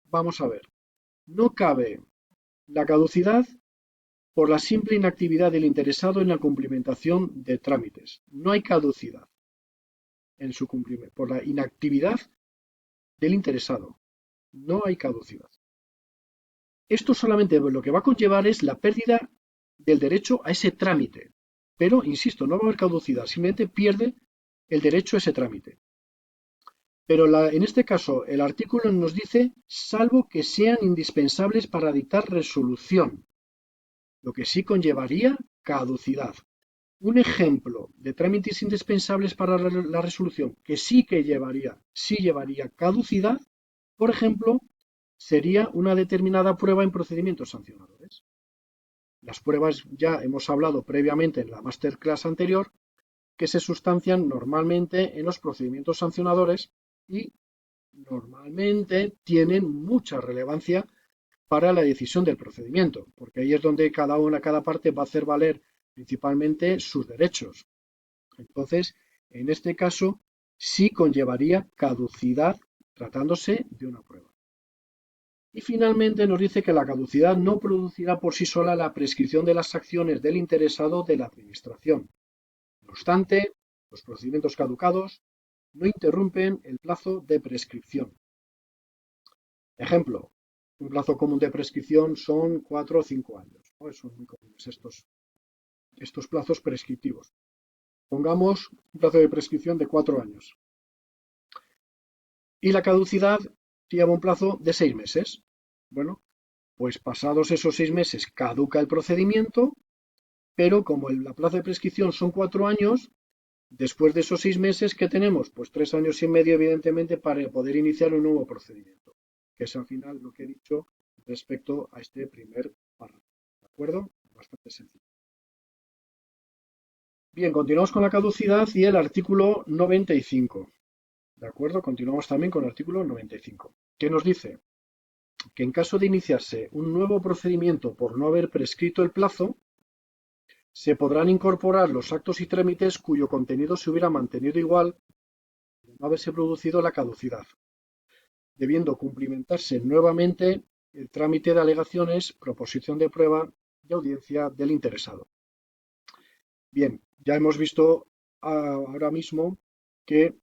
Vamos a ver, no cabe la caducidad por la simple inactividad del interesado en la cumplimentación de trámites. No hay caducidad en su cumplimiento, por la inactividad del interesado. No hay caducidad. Esto solamente lo que va a conllevar es la pérdida del derecho a ese trámite. Pero, insisto, no va a haber caducidad, simplemente pierde el derecho a ese trámite. Pero en este caso, el artículo nos dice, salvo que sean indispensables para dictar resolución, lo que sí conllevaría caducidad. Un ejemplo de trámites indispensables para la resolución que sí llevaría caducidad, por ejemplo, sería una determinada prueba en procedimientos sancionadores. Las pruebas ya hemos hablado previamente en la masterclass anterior, que se sustancian normalmente en los procedimientos sancionadores y normalmente tienen mucha relevancia para la decisión del procedimiento, porque ahí es donde cada parte va a hacer valer principalmente sus derechos. Entonces, en este caso, sí conllevaría caducidad tratándose de una prueba. Y finalmente nos dice que la caducidad no producirá por sí sola la prescripción de las acciones del interesado de la administración. No obstante, los procedimientos caducados no interrumpen el plazo de prescripción. Ejemplo, un plazo común de prescripción son 4 o 5 años. ¿No? Son muy comunes estos plazos prescriptivos. Pongamos un plazo de prescripción de 4 años. Y la caducidad lleva un plazo de 6 meses. Bueno, pues pasados esos 6 meses caduca el procedimiento, pero como la plazo de prescripción son 4 años, después de esos 6 meses, ¿qué tenemos? Pues 3 años y medio, evidentemente, para poder iniciar un nuevo procedimiento, que es al final lo que he dicho respecto a este primer párrafo. ¿De acuerdo? Bastante sencillo. Bien, continuamos con la caducidad y el artículo 95. ¿De acuerdo? Continuamos también con el artículo 95. ¿Qué nos dice? Que en caso de iniciarse un nuevo procedimiento por no haber prescrito el plazo, se podrán incorporar los actos y trámites cuyo contenido se hubiera mantenido igual de no haberse producido la caducidad, debiendo cumplimentarse nuevamente el trámite de alegaciones, proposición de prueba y audiencia del interesado. Bien, ya hemos visto ahora mismo que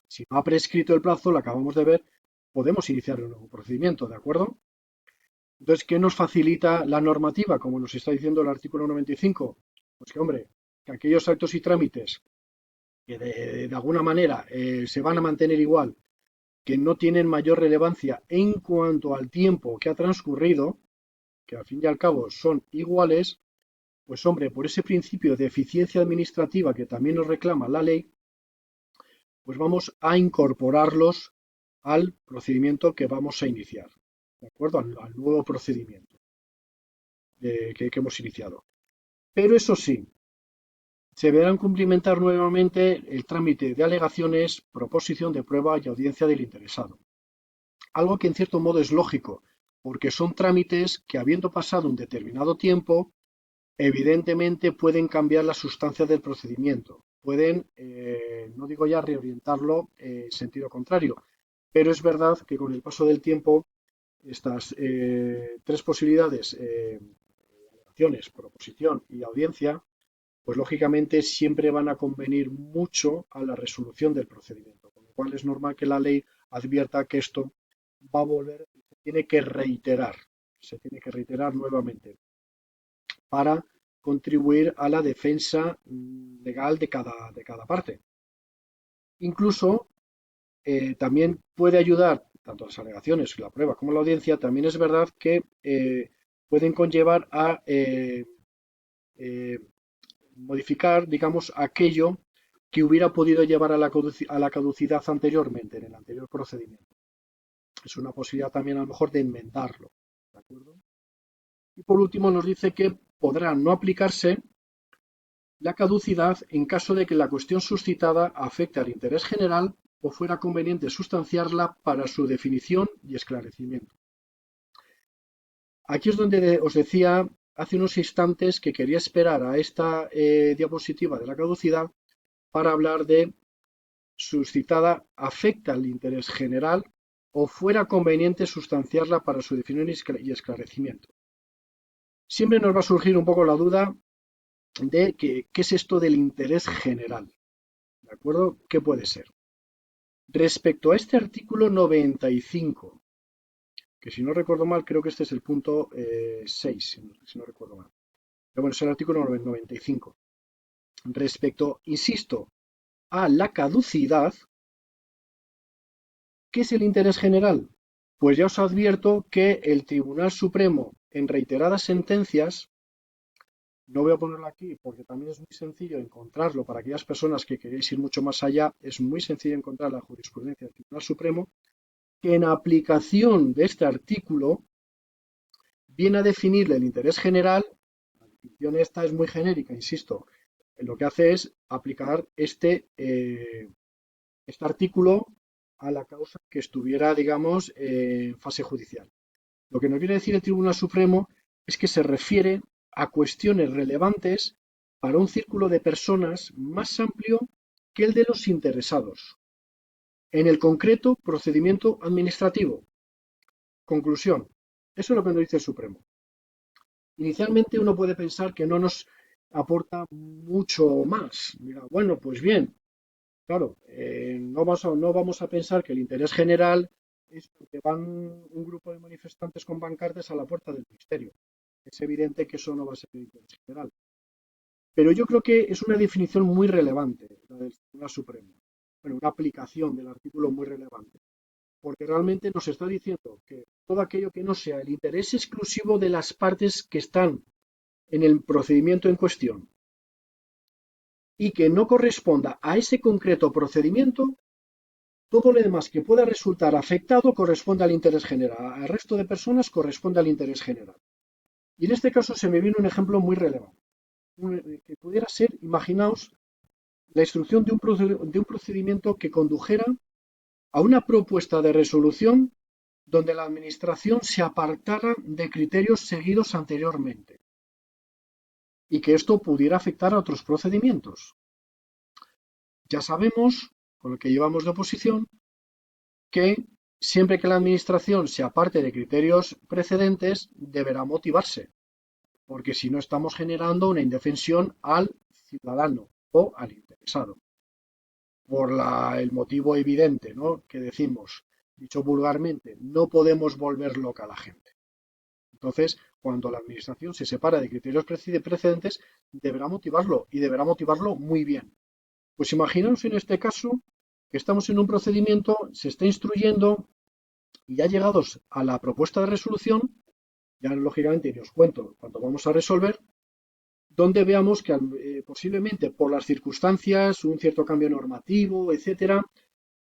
si no ha prescrito el plazo, lo acabamos de ver, podemos iniciar un nuevo procedimiento, ¿de acuerdo? Entonces, ¿qué nos facilita la normativa? Como nos está diciendo el artículo 95. Pues que, hombre, que aquellos actos y trámites que de alguna manera se van a mantener igual, que no tienen mayor relevancia en cuanto al tiempo que ha transcurrido, que al fin y al cabo son iguales, pues hombre, por ese principio de eficiencia administrativa que también nos reclama la ley, pues vamos a incorporarlos al procedimiento que vamos a iniciar, ¿de acuerdo? Al nuevo procedimiento que hemos iniciado. Pero eso sí, se deberán cumplimentar nuevamente el trámite de alegaciones, proposición de prueba y audiencia del interesado. Algo que en cierto modo es lógico, porque son trámites que, habiendo pasado un determinado tiempo, evidentemente pueden cambiar la sustancia del procedimiento, pueden, no digo ya reorientarlo en sentido contrario, pero es verdad que con el paso del tiempo estas tres posibilidades, alegaciones, proposición y audiencia, pues lógicamente siempre van a convenir mucho a la resolución del procedimiento, con lo cual es normal que la ley advierta que esto va a volver, se tiene que reiterar nuevamente para contribuir a la defensa legal de cada parte. Incluso también puede ayudar, tanto las alegaciones, la prueba como la audiencia, también es verdad que pueden conllevar a eh, modificar, digamos, aquello que hubiera podido llevar a la caducidad anteriormente, en el anterior procedimiento. Es una posibilidad también a lo mejor de enmendarlo. ¿De acuerdo? Y por último nos dice que podrá no aplicarse la caducidad en caso de que la cuestión suscitada afecte al interés general o fuera conveniente sustanciarla para su definición y esclarecimiento. Aquí es donde os decía hace unos instantes que quería esperar a esta diapositiva de la caducidad para hablar de suscitada afecta al interés general o fuera conveniente sustanciarla para su definición y esclarecimiento. Siempre nos va a surgir un poco la duda de qué es esto del interés general. ¿De acuerdo? ¿Qué puede ser? Respecto a este artículo 95, que si no recuerdo mal, creo que este es el punto 6, si no recuerdo mal. Pero bueno, es el artículo 95. Respecto, insisto, a la caducidad, ¿qué es el interés general? Pues ya os advierto que el Tribunal Supremo, en reiteradas sentencias, no voy a ponerlo aquí porque también es muy sencillo encontrarlo para aquellas personas que queréis ir mucho más allá, es muy sencillo encontrar la jurisprudencia del Tribunal Supremo, que en aplicación de este artículo viene a definirle el interés general. La definición esta es muy genérica, insisto, lo que hace es aplicar este artículo a la causa que estuviera, digamos, en fase judicial. Lo que nos viene a decir el Tribunal Supremo es que se refiere a cuestiones relevantes para un círculo de personas más amplio que el de los interesados. En el concreto, procedimiento administrativo. Conclusión. Eso es lo que nos dice el Supremo. Inicialmente uno puede pensar que no nos aporta mucho más. Mira, bueno, pues bien, claro, no vamos a pensar que el interés general es porque van un grupo de manifestantes con pancartas a la puerta del ministerio. Es evidente que eso no va a ser el interés general. Pero yo creo que es una definición muy relevante, la del Tribunal Supremo. Bueno, una aplicación del artículo muy relevante. Porque realmente nos está diciendo que todo aquello que no sea el interés exclusivo de las partes que están en el procedimiento en cuestión y que no corresponda a ese concreto procedimiento, todo lo demás que pueda resultar afectado corresponde al interés general. Al resto de personas corresponde al interés general. Y en este caso se me viene un ejemplo muy relevante. Que pudiera ser, imaginaos, la instrucción de un procedimiento que condujera a una propuesta de resolución donde la Administración se apartara de criterios seguidos anteriormente y que esto pudiera afectar a otros procedimientos. Ya sabemos, con lo que llevamos de oposición, que siempre que la Administración se aparte de criterios precedentes, deberá motivarse, porque si no estamos generando una indefensión al ciudadano o al interesado, por el motivo evidente, ¿no?, que decimos, dicho vulgarmente, no podemos volver loca a la gente. Entonces, cuando la Administración se separa de criterios precedentes, deberá motivarlo y deberá motivarlo muy bien. Pues imaginaos en este caso que estamos en un procedimiento, se está instruyendo y ya llegados a la propuesta de resolución, ya lógicamente ni os cuento cuando vamos a resolver, donde veamos que posiblemente por las circunstancias, un cierto cambio normativo, etcétera,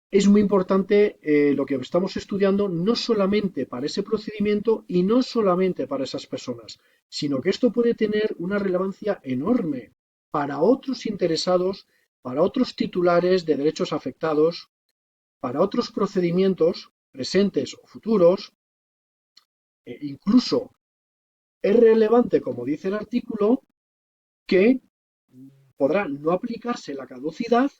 es muy importante lo que estamos estudiando no solamente para ese procedimiento y no solamente para esas personas, sino que esto puede tener una relevancia enorme para otros interesados, para otros titulares de derechos afectados, para otros procedimientos presentes o futuros. Incluso es relevante, como dice el artículo, que podrá no aplicarse la caducidad,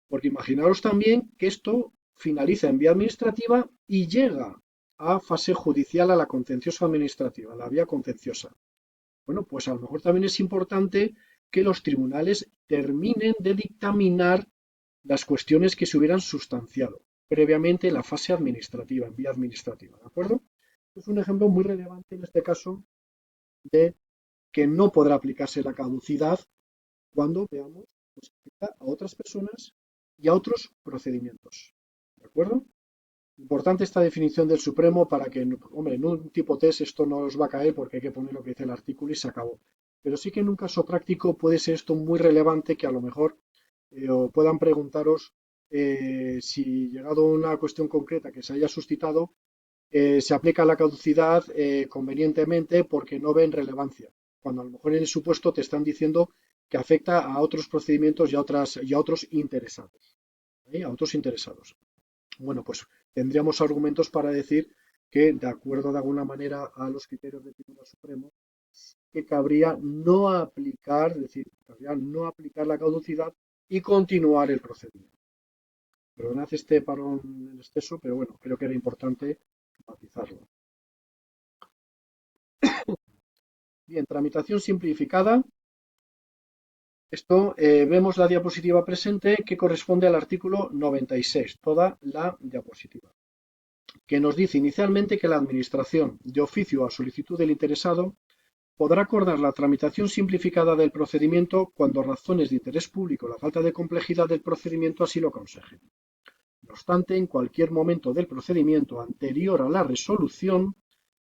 porque imaginaros también que esto finaliza en vía administrativa y llega a fase judicial, a la contenciosa administrativa, a la vía contenciosa. Bueno, pues a lo mejor también es importante que los tribunales terminen de dictaminar las cuestiones que se hubieran sustanciado previamente en la fase administrativa, en vía administrativa, ¿de acuerdo? Es un ejemplo muy relevante en este caso de que no podrá aplicarse la caducidad cuando veamos pues, que afecta a otras personas y a otros procedimientos. ¿De acuerdo? Importante esta definición del Supremo para que, hombre, en un tipo test esto no os va a caer porque hay que poner lo que dice el artículo y se acabó. Pero sí que en un caso práctico puede ser esto muy relevante que a lo mejor puedan preguntaros si llegado a una cuestión concreta que se haya suscitado, se aplica la caducidad convenientemente porque no ven relevancia, cuando a lo mejor en el supuesto te están diciendo que afecta a otros procedimientos y a otros interesados. A otros interesados. Bueno, pues tendríamos argumentos para decir que, de acuerdo de alguna manera a los criterios del Tribunal Supremo, que cabría no aplicar, es decir, cabría no aplicar la caducidad y continuar el procedimiento. Perdonad este parón en exceso, pero bueno, creo que era importante matizarlo. Bien, tramitación simplificada. Esto vemos la diapositiva presente que corresponde al artículo 96, toda la diapositiva, que nos dice inicialmente que la Administración, de oficio a solicitud del interesado, podrá acordar la tramitación simplificada del procedimiento cuando razones de interés público o la falta de complejidad del procedimiento así lo aconsejen. No obstante, en cualquier momento del procedimiento anterior a la resolución,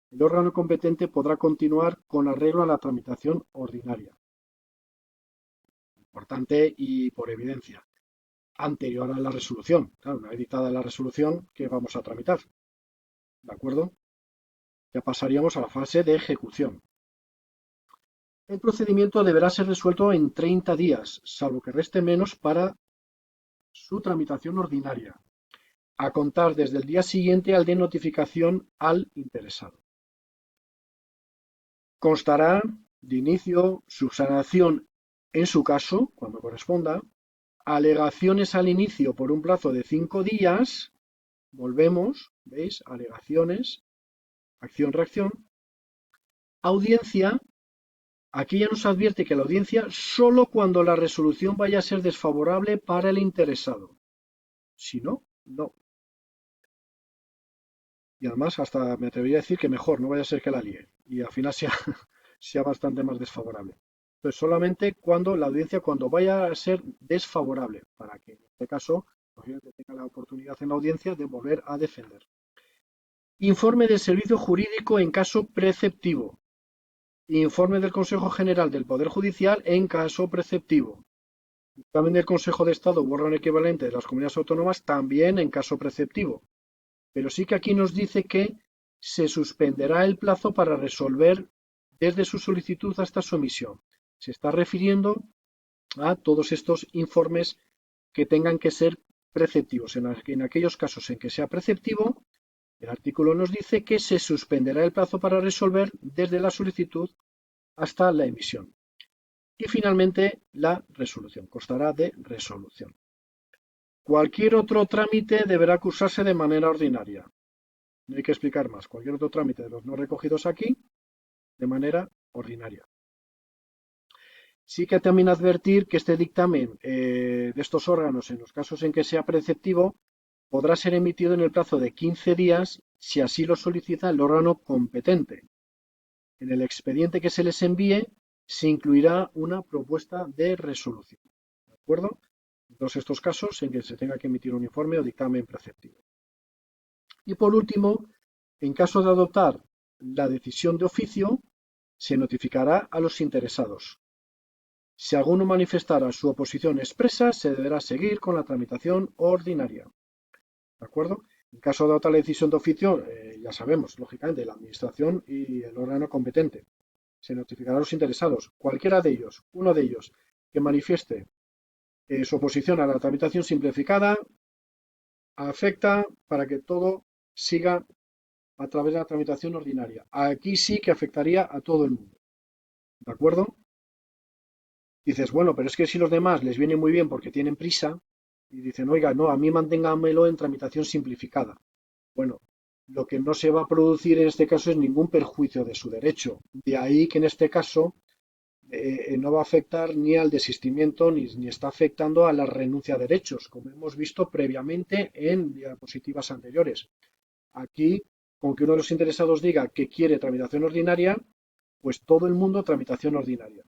el órgano competente podrá continuar con arreglo a la tramitación ordinaria. Importante y por evidencia. Anterior a la resolución. Claro, una vez dictada la resolución, ¿qué vamos a tramitar? ¿De acuerdo? Ya pasaríamos a la fase de ejecución. El procedimiento deberá ser resuelto en 30 días, salvo que reste menos para su tramitación ordinaria, a contar desde el día siguiente al de notificación al interesado. Constará de inicio, subsanación en su caso, cuando corresponda, alegaciones al inicio por un plazo de 5 días, volvemos, ¿veis? Alegaciones, acción-reacción, audiencia. Aquí ya nos advierte que la audiencia solo cuando la resolución vaya a ser desfavorable para el interesado. Si no, no. Y además hasta me atrevería a decir que mejor, no vaya a ser que la líe y al final sea bastante más desfavorable. Entonces solamente cuando la audiencia, cuando vaya a ser desfavorable, para que en este caso tenga la oportunidad en la audiencia de volver a defender. Informe del Servicio Jurídico en caso preceptivo. Informe del Consejo General del Poder Judicial en caso preceptivo. Dictamen del Consejo de Estado u órgano equivalente de las comunidades autónomas también en caso preceptivo. Pero sí que aquí nos dice que se suspenderá el plazo para resolver desde su solicitud hasta su emisión. Se está refiriendo a todos estos informes que tengan que ser preceptivos. En aquellos casos en que sea preceptivo, el artículo nos dice que se suspenderá el plazo para resolver desde la solicitud hasta la emisión. Y finalmente la resolución, constará de resolución. Cualquier otro trámite deberá cursarse de manera ordinaria. No hay que explicar más. Cualquier otro trámite de los no recogidos aquí, de manera ordinaria. Sí que también advertir que este dictamen de estos órganos, en los casos en que sea preceptivo, podrá ser emitido en el plazo de 15 días si así lo solicita el órgano competente. En el expediente que se les envíe se incluirá una propuesta de resolución. ¿De acuerdo? En todos estos casos en que se tenga que emitir un informe o dictamen preceptivo. Y por último, en caso de adoptar la decisión de oficio, se notificará a los interesados. Si alguno manifestara su oposición expresa, se deberá seguir con la tramitación ordinaria. ¿De acuerdo? En caso de adoptar la decisión de oficio, ya sabemos, lógicamente, la Administración y el órgano competente. Se notificará a los interesados. Cualquiera de ellos, uno de ellos, que manifieste su oposición a la tramitación simplificada, afecta para que todo siga a través de la tramitación ordinaria. Aquí sí que afectaría a todo el mundo. ¿De acuerdo? Dices, bueno, pero es que si los demás les viene muy bien porque tienen prisa y dicen, oiga, no, a mí manténgamelo en tramitación simplificada. Bueno, lo que no se va a producir en este caso es ningún perjuicio de su derecho. De ahí que en este caso no va a afectar ni al desistimiento ni está afectando a la renuncia a derechos, como hemos visto previamente en diapositivas anteriores. Aquí, con que uno de los interesados diga que quiere tramitación ordinaria, pues todo el mundo tramitación ordinaria.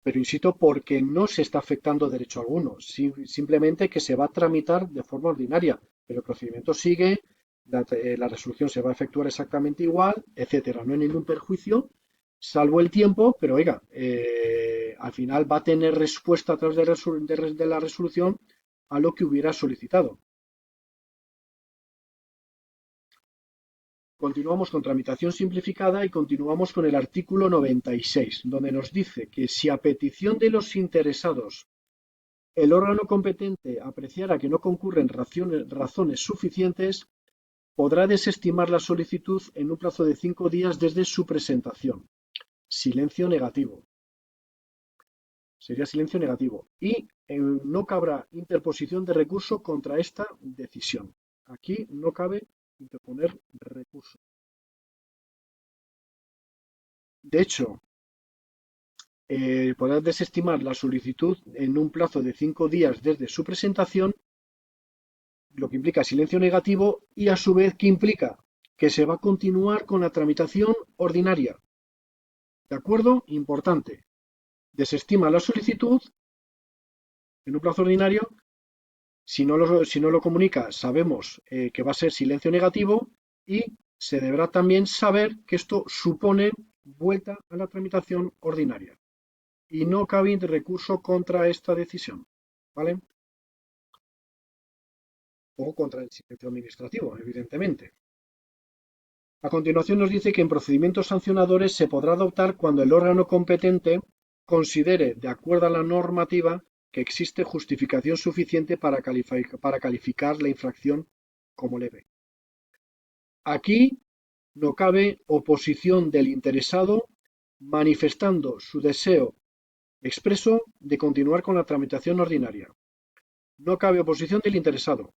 Pero insisto, porque no se está afectando derecho alguno, simplemente que se va a tramitar de forma ordinaria, pero el procedimiento sigue, la resolución se va a efectuar exactamente igual, etcétera. No hay ningún perjuicio, salvo el tiempo, pero oiga, al final va a tener respuesta a través de la resolución a lo que hubiera solicitado. Continuamos con tramitación simplificada y continuamos con el artículo 96, donde nos dice que si a petición de los interesados el órgano competente apreciara que no concurren razones suficientes, podrá desestimar la solicitud en un plazo de 5 días desde su presentación. Silencio negativo. Sería silencio negativo. Y no cabrá interposición de recurso contra esta decisión. Aquí no cabe interponer recurso. De hecho, podrá desestimar la solicitud en un plazo de 5 días desde su presentación, lo que implica silencio negativo y a su vez que implica que se va a continuar con la tramitación ordinaria. ¿De acuerdo? Importante. Desestima la solicitud en un plazo ordinario. Si no lo comunica, sabemos que va a ser silencio negativo y se deberá también saber que esto supone vuelta a la tramitación ordinaria. Y no cabe recurso contra esta decisión. ¿Vale? O contra el silencio administrativo, evidentemente. A continuación nos dice que en procedimientos sancionadores se podrá adoptar cuando el órgano competente considere, de acuerdo a la normativa, que existe justificación suficiente para calificar la infracción como leve. Aquí no cabe oposición del interesado manifestando su deseo expreso de continuar con la tramitación ordinaria. No cabe oposición del interesado.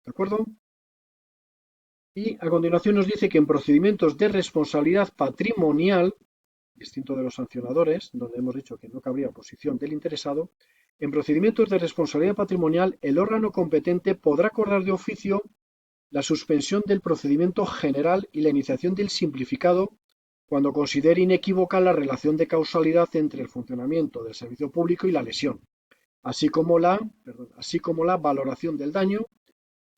¿De acuerdo? Y a continuación nos dice que en procedimientos de responsabilidad patrimonial, distinto de los sancionadores, donde hemos dicho que no cabría oposición del interesado, en procedimientos de responsabilidad patrimonial el órgano competente podrá acordar de oficio la suspensión del procedimiento general y la iniciación del simplificado cuando considere inequívoca la relación de causalidad entre el funcionamiento del servicio público y la lesión, así como la valoración del daño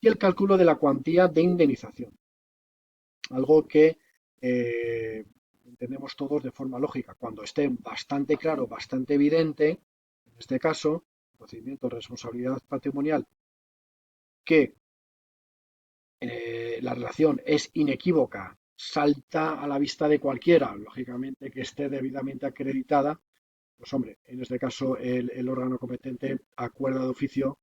y el cálculo de la cuantía de indemnización. Algo que entendemos todos de forma lógica. Cuando esté bastante claro, bastante evidente, en este caso, procedimiento de responsabilidad patrimonial, que la relación es inequívoca, salta a la vista de cualquiera, lógicamente que esté debidamente acreditada, pues hombre, en este caso el órgano competente acuerda de oficio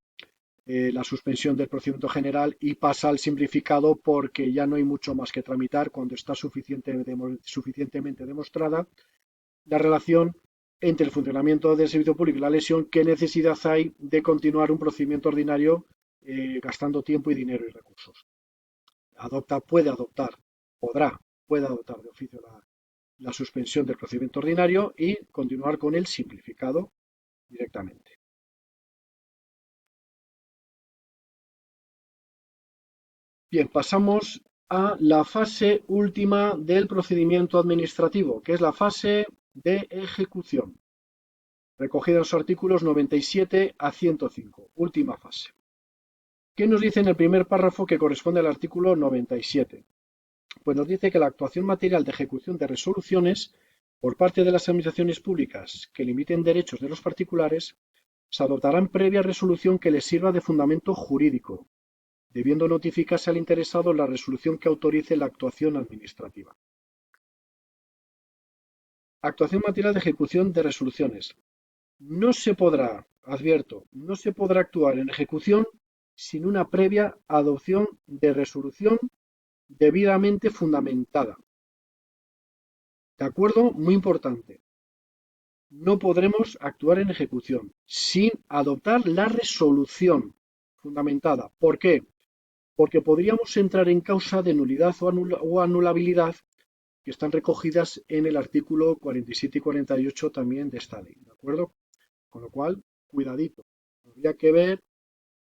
la suspensión del procedimiento general y pasa al simplificado porque ya no hay mucho más que tramitar cuando está suficientemente demostrada la relación entre el funcionamiento del servicio público y la lesión, qué necesidad hay de continuar un procedimiento ordinario gastando tiempo y dinero y recursos. Puede adoptar de oficio la suspensión del procedimiento ordinario y continuar con el simplificado directamente. Bien, pasamos a la fase última del procedimiento administrativo, que es la fase de ejecución, recogida en los artículos 97 a 105, última fase. ¿Qué nos dice en el primer párrafo que corresponde al artículo 97? Pues nos dice que la actuación material de ejecución de resoluciones por parte de las administraciones públicas que limiten derechos de los particulares se adoptarán previa resolución que les sirva de fundamento jurídico, debiendo notificarse al interesado la resolución que autorice la actuación administrativa. Actuación material de ejecución de resoluciones. No se podrá, advierto, no se podrá actuar en ejecución sin una previa adopción de resolución debidamente fundamentada. ¿De acuerdo? Muy importante. No podremos actuar en ejecución sin adoptar la resolución fundamentada. ¿Por qué? Porque podríamos entrar en causa de nulidad o anulabilidad que están recogidas en el artículo 47 y 48 también de esta ley, ¿de acuerdo? Con lo cual, cuidadito. Habría que ver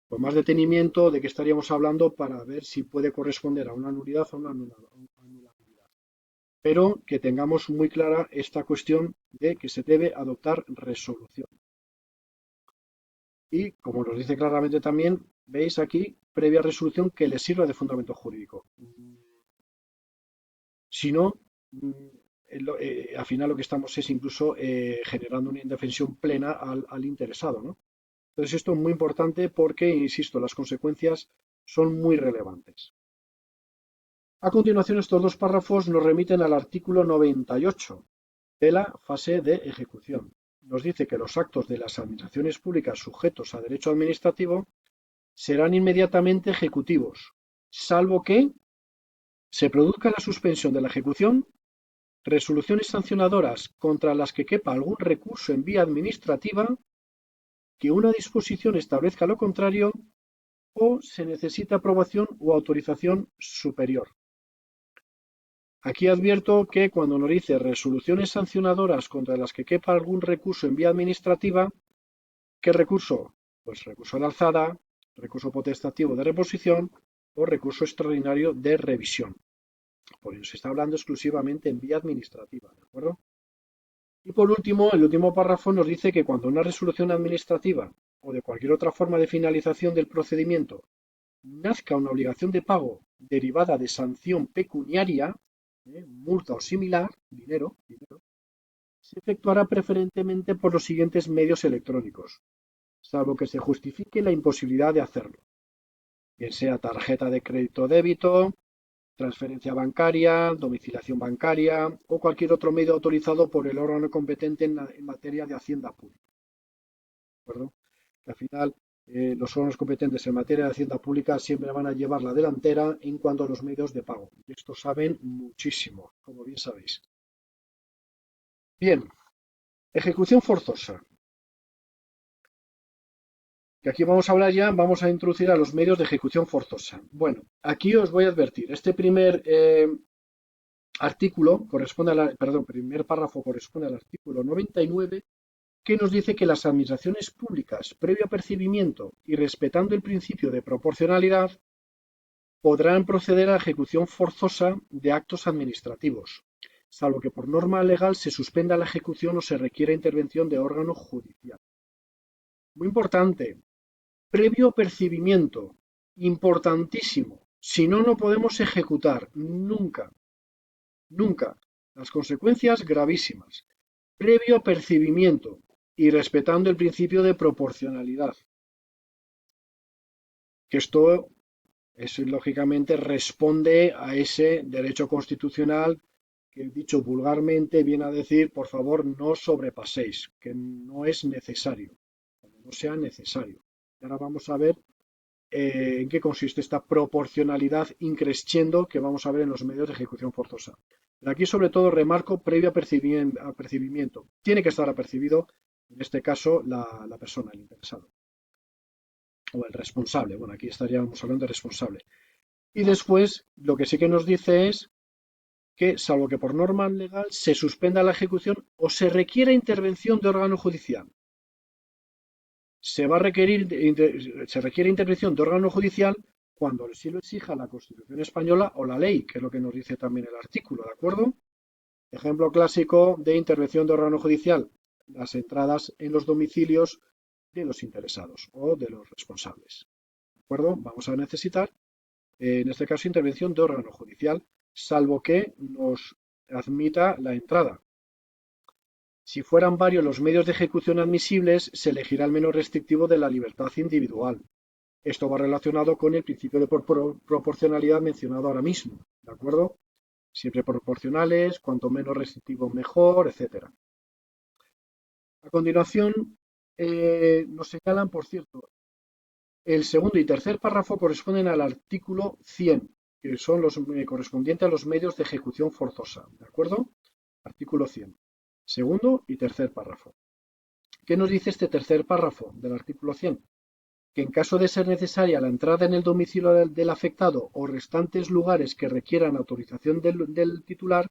con más detenimiento de qué estaríamos hablando para ver si puede corresponder a una nulidad o una anulabilidad. Pero que tengamos muy clara esta cuestión de que se debe adoptar resolución. Y, como nos dice claramente también, veis aquí, previa resolución que le sirva de fundamento jurídico. Si no, al final lo que estamos es incluso generando una indefensión plena al interesado, ¿no? Entonces esto es muy importante porque, insisto, las consecuencias son muy relevantes. A continuación, estos dos párrafos nos remiten al artículo 98 de la fase de ejecución. Nos dice que los actos de las administraciones públicas sujetos a derecho administrativo serán inmediatamente ejecutivos, salvo que se produzca la suspensión de la ejecución, resoluciones sancionadoras contra las que quepa algún recurso en vía administrativa, que una disposición establezca lo contrario o se necesita aprobación o autorización superior. Aquí advierto que cuando nos dice resoluciones sancionadoras contra las que quepa algún recurso en vía administrativa, ¿qué recurso? Pues recurso a la alzada, recurso potestativo de reposición o recurso extraordinario de revisión. Por eso se está hablando exclusivamente en vía administrativa, ¿de acuerdo? Y por último, el último párrafo nos dice que cuando una resolución administrativa o de cualquier otra forma de finalización del procedimiento nazca una obligación de pago derivada de sanción pecuniaria, multa o similar, dinero, se efectuará preferentemente por los siguientes medios electrónicos, salvo que se justifique la imposibilidad de hacerlo, bien sea tarjeta de crédito o débito, transferencia bancaria, domiciliación bancaria o cualquier otro medio autorizado por el órgano competente en materia de hacienda pública. ¿De acuerdo? Que al final los órganos competentes en materia de hacienda pública siempre van a llevar la delantera en cuanto a los medios de pago. Y esto saben muchísimo, como bien sabéis. Bien, ejecución forzosa. Que aquí vamos a hablar ya, vamos a introducir a los medios de ejecución forzosa. Bueno, aquí os voy a advertir, este primer artículo corresponde primer párrafo corresponde al artículo 99, que nos dice que las administraciones públicas, previo apercibimiento y respetando el principio de proporcionalidad, podrán proceder a la ejecución forzosa de actos administrativos, salvo que por norma legal se suspenda la ejecución o se requiera intervención de órgano judicial. Muy importante, previo apercibimiento, importantísimo. Si no, no podemos ejecutar nunca. Nunca. Las consecuencias gravísimas. Previo apercibimiento y respetando el principio de proporcionalidad. Que esto lógicamente responde a ese derecho constitucional que, dicho vulgarmente, viene a decir, por favor, no sobrepaséis, que no es necesario, cuando no sea necesario. Y ahora vamos a ver en qué consiste esta proporcionalidad increscendo que vamos a ver en los medios de ejecución forzosa. Pero aquí sobre todo remarco previo apercibimiento. Tiene que estar apercibido, en este caso, la persona, el interesado. O el responsable. Bueno, aquí estaríamos hablando de responsable. Y después, lo que sí que nos dice es que, salvo que por norma legal, se suspenda la ejecución o se requiera intervención de órgano judicial. Se requiere intervención de órgano judicial cuando sí lo exija la Constitución española o la ley, que es lo que nos dice también el artículo, ¿de acuerdo? Ejemplo clásico de intervención de órgano judicial, las entradas en los domicilios de los interesados o de los responsables. ¿De acuerdo? Vamos a necesitar, en este caso, intervención de órgano judicial, salvo que nos admita la entrada. Si fueran varios los medios de ejecución admisibles, se elegirá el menos restrictivo de la libertad individual. Esto va relacionado con el principio de proporcionalidad mencionado ahora mismo, ¿de acuerdo? Siempre proporcionales, cuanto menos restrictivo mejor, etcétera. A continuación, nos señalan, por cierto, el segundo y tercer párrafo corresponden al artículo 100, que son los correspondientes a los medios de ejecución forzosa, ¿de acuerdo? Artículo 100. Segundo y tercer párrafo. ¿Qué nos dice este tercer párrafo del artículo 100? Que en caso de ser necesaria la entrada en el domicilio del afectado o restantes lugares que requieran autorización del titular,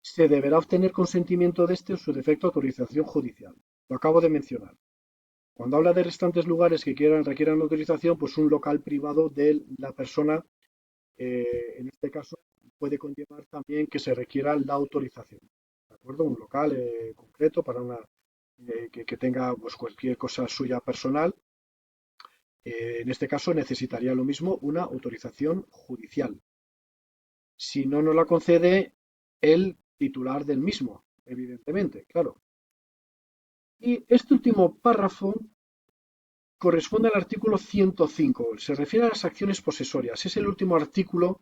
se deberá obtener consentimiento de este o su defecto autorización judicial. Lo acabo de mencionar. Cuando habla de restantes lugares que requieran autorización, pues un local privado de la persona, en este caso, puede conllevar también que se requiera la autorización. ¿De acuerdo? Un local concreto para que tenga pues, cualquier cosa suya personal. En este caso necesitaría lo mismo una autorización judicial. Si no nos la concede el titular del mismo, evidentemente, claro. Y este último párrafo corresponde al artículo 105, se refiere a las acciones posesorias. Es el último artículo,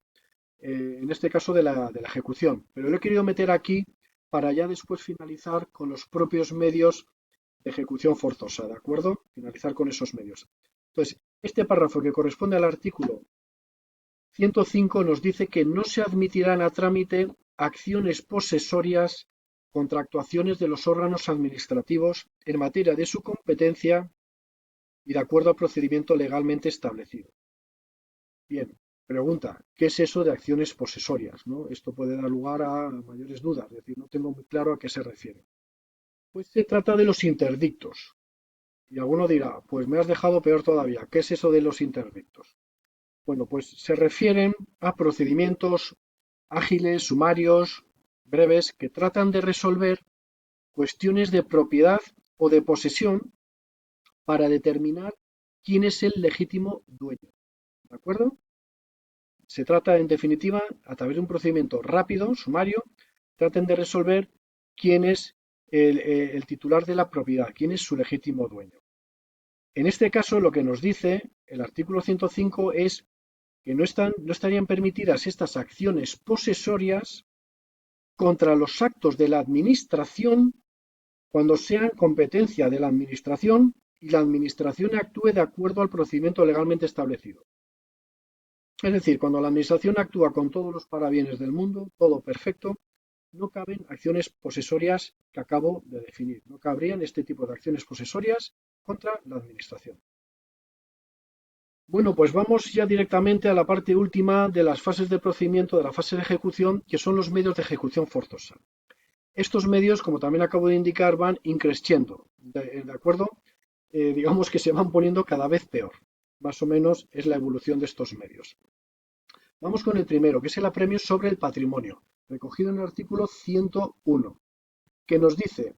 en este caso, de la ejecución. Pero lo he querido meter aquí para ya después finalizar con los propios medios de ejecución forzosa, ¿de acuerdo? Finalizar con esos medios. Entonces, este párrafo que corresponde al artículo 105 nos dice que no se admitirán a trámite acciones posesorias contra actuaciones de los órganos administrativos en materia de su competencia y de acuerdo al procedimiento legalmente establecido. Bien, pregunta, ¿qué es eso de acciones posesorias? ¿No? Esto puede dar lugar a mayores dudas, es decir, no tengo muy claro a qué se refiere. Pues se trata de los interdictos. Y alguno dirá, pues me has dejado peor todavía, ¿qué es eso de los interdictos? Bueno, pues se refieren a procedimientos ágiles, sumarios, breves, que tratan de resolver cuestiones de propiedad o de posesión para determinar quién es el legítimo dueño. ¿De acuerdo? Se trata, en definitiva, a través de un procedimiento rápido, sumario, traten de resolver quién es el titular de la propiedad, quién es su legítimo dueño. En este caso, lo que nos dice el artículo 105 es que no estarían permitidas estas acciones posesorias contra los actos de la Administración cuando sean competencia de la Administración y la Administración actúe de acuerdo al procedimiento legalmente establecido. Es decir, cuando la Administración actúa con todos los parabienes del mundo, todo perfecto, no caben acciones posesorias que acabo de definir. No cabrían este tipo de acciones posesorias contra la Administración. Bueno, pues vamos ya directamente a la parte última de las fases de procedimiento, de la fase de ejecución, que son los medios de ejecución forzosa. Estos medios, como también acabo de indicar, van increciendo, ¿de acuerdo? Digamos que se van poniendo cada vez peor. Más o menos es la evolución de estos medios. Vamos con el primero, que es el apremio sobre el patrimonio, recogido en el artículo 101, que nos dice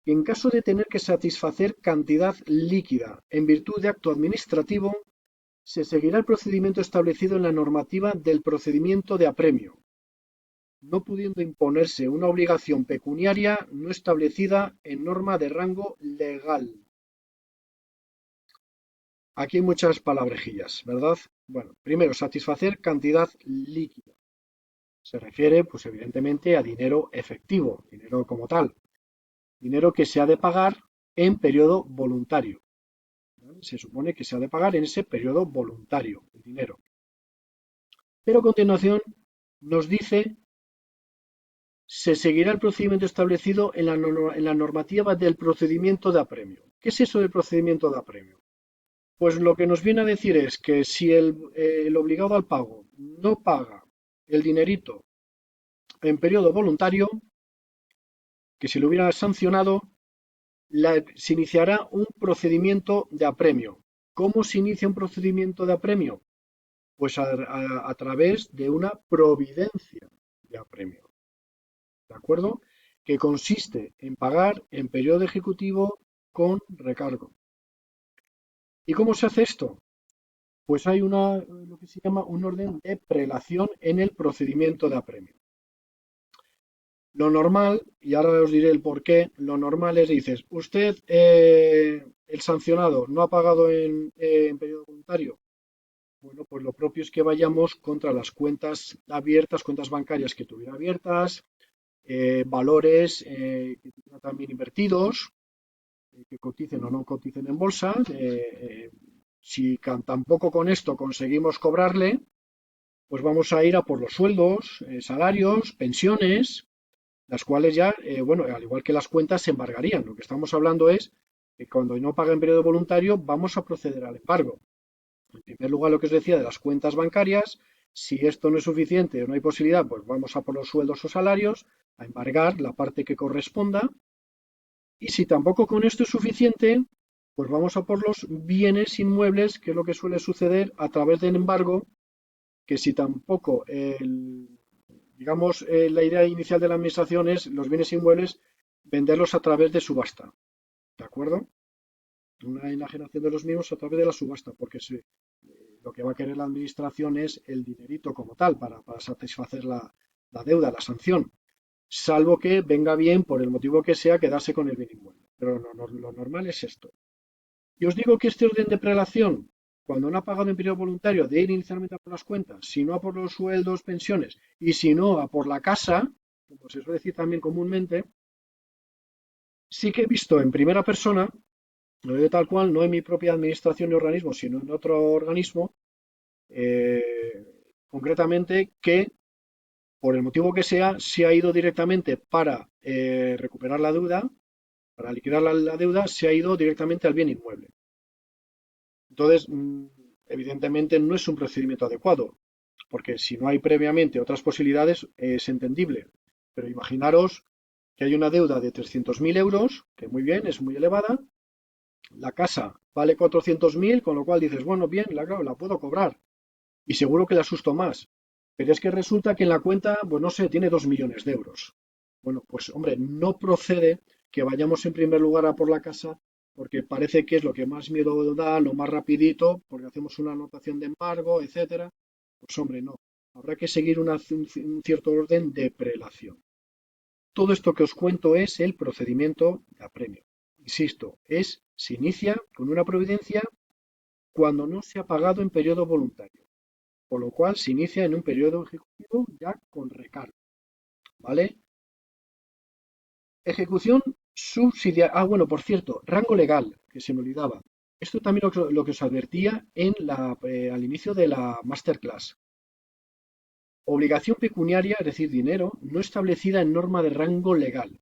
que en caso de tener que satisfacer cantidad líquida en virtud de acto administrativo, se seguirá el procedimiento establecido en la normativa del procedimiento de apremio, no pudiendo imponerse una obligación pecuniaria no establecida en norma de rango legal. Aquí hay muchas palabrejillas, ¿verdad? Bueno, primero, satisfacer cantidad líquida. Se refiere, pues evidentemente, a dinero efectivo, dinero como tal. Dinero que se ha de pagar en periodo voluntario. ¿Vale? Se supone que se ha de pagar en ese periodo voluntario, el dinero. Pero a continuación nos dice se seguirá el procedimiento establecido en la normativa del procedimiento de apremio. ¿Qué es eso del procedimiento de apremio? Pues lo que nos viene a decir es que si el obligado al pago no paga el dinerito en periodo voluntario, que si lo hubiera sancionado, se iniciará un procedimiento de apremio. ¿Cómo se inicia un procedimiento de apremio? Pues a través de una providencia de apremio, ¿de acuerdo? Que consiste en pagar en periodo ejecutivo con recargo. ¿Y cómo se hace esto? Pues hay lo que se llama un orden de prelación en el procedimiento de apremio. Lo normal, y ahora os diré el por qué, lo normal es, dices, usted, el sancionado, no ha pagado en periodo voluntario. Bueno, pues lo propio es que vayamos contra las cuentas abiertas, cuentas bancarias que tuviera abiertas, valores que tuviera también invertidos, que coticen o no coticen en bolsa. Si tampoco con esto conseguimos cobrarle, pues vamos a ir a por los sueldos, salarios, pensiones, las cuales ya, bueno, al igual que las cuentas, se embargarían. Lo que estamos hablando es que cuando no paga en periodo voluntario, vamos a proceder al embargo. En primer lugar, lo que os decía de las cuentas bancarias, si esto no es suficiente o no hay posibilidad, pues vamos a por los sueldos o salarios, a embargar la parte que corresponda. Y si tampoco con esto es suficiente, pues vamos a por los bienes inmuebles, que es lo que suele suceder a través del embargo, que si tampoco digamos, la idea inicial de la administración es los bienes inmuebles venderlos a través de subasta, ¿de acuerdo? Una enajenación de los mismos a través de la subasta, porque lo que va a querer la administración es el dinerito como tal para satisfacer la deuda, la sanción, salvo que venga bien, por el motivo que sea, quedarse con el bien inmueble. Pero lo normal es esto. Y os digo que este orden de prelación, cuando no ha pagado en periodo voluntario, de ir inicialmente a por las cuentas, si no a por los sueldos, pensiones, y si no a por la casa, como se suele decir también comúnmente, sí que he visto en primera persona, lo digo tal cual, no en mi propia administración y organismo, sino en otro organismo, concretamente que, por el motivo que sea, se ha ido directamente para recuperar la deuda, para liquidar la deuda, se ha ido directamente al bien inmueble. Entonces, evidentemente no es un procedimiento adecuado, porque si no hay previamente otras posibilidades es entendible. Pero imaginaros que hay una deuda de 300.000 euros, que muy bien, es muy elevada, la casa vale 400.000, con lo cual dices, bueno, bien, la puedo cobrar y seguro que la asusto más. Pero es que resulta que en la cuenta, pues no sé, tiene 2 millones de euros. Bueno, pues hombre, no procede que vayamos en primer lugar a por la casa porque parece que es lo que más miedo da, lo más rapidito, porque hacemos una anotación de embargo, etcétera. Pues hombre, no. Habrá que seguir un cierto orden de prelación. Todo esto que os cuento es el procedimiento de apremio. Insisto, se inicia con una providencia cuando no se ha pagado en periodo voluntario, por lo cual se inicia en un periodo ejecutivo ya con recargo, ¿vale? Ejecución subsidiaria. Ah, bueno, por cierto, rango legal, que se me olvidaba. Esto también lo que os advertía al inicio de la masterclass. Obligación pecuniaria, es decir, dinero, no establecida en norma de rango legal.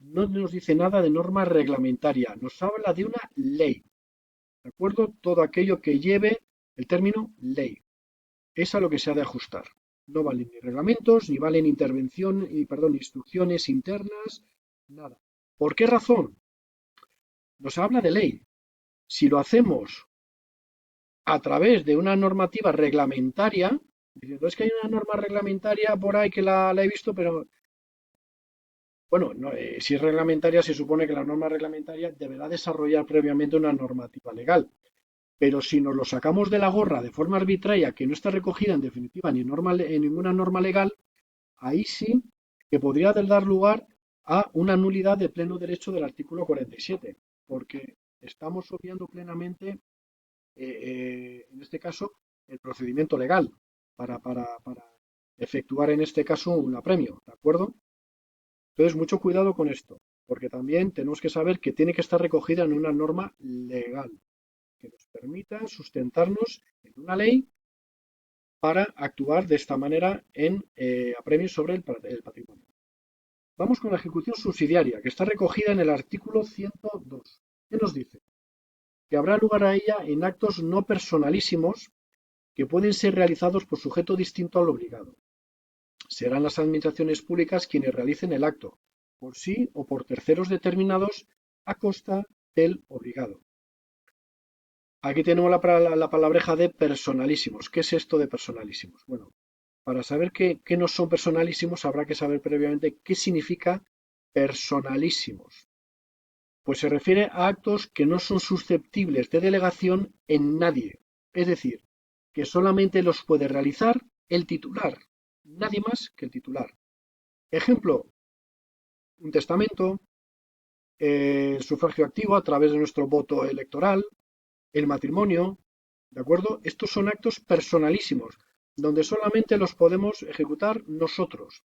No nos dice nada de norma reglamentaria, nos habla de una ley. ¿De acuerdo? Todo aquello que lleve el término ley. Es a lo que se ha de ajustar. No valen ni reglamentos, ni valen instrucciones internas, nada. ¿Por qué razón? Nos habla de ley. Si lo hacemos a través de una normativa reglamentaria, diciendo, es que hay una norma reglamentaria por ahí que la he visto, pero bueno, no, si es reglamentaria, se supone que la norma reglamentaria deberá desarrollar previamente una normativa legal. Pero si nos lo sacamos de la gorra de forma arbitraria, que no está recogida en definitiva en ninguna norma legal, ahí sí que podría dar lugar a una nulidad de pleno derecho del artículo 47, porque estamos obviando plenamente, en este caso, el procedimiento legal para efectuar en este caso un apremio, ¿de acuerdo? Entonces, mucho cuidado con esto, porque también tenemos que saber que tiene que estar recogida en una norma legal que nos permita sustentarnos en una ley para actuar de esta manera en apremios sobre el patrimonio. Vamos con la ejecución subsidiaria, que está recogida en el artículo 102. ¿Qué nos dice? Que habrá lugar a ella en actos no personalísimos que pueden ser realizados por sujeto distinto al obligado. Serán las administraciones públicas quienes realicen el acto, por sí o por terceros determinados, a costa del obligado. Aquí tenemos la palabreja de personalísimos. ¿Qué es esto de personalísimos? Bueno, para saber qué no son personalísimos habrá que saber previamente qué significa personalísimos. Pues se refiere a actos que no son susceptibles de delegación en nadie. Es decir, que solamente los puede realizar el titular, nadie más que el titular. Ejemplo, un testamento, el sufragio activo a través de nuestro voto electoral, el matrimonio, ¿de acuerdo? Estos son actos personalísimos, donde solamente los podemos ejecutar nosotros.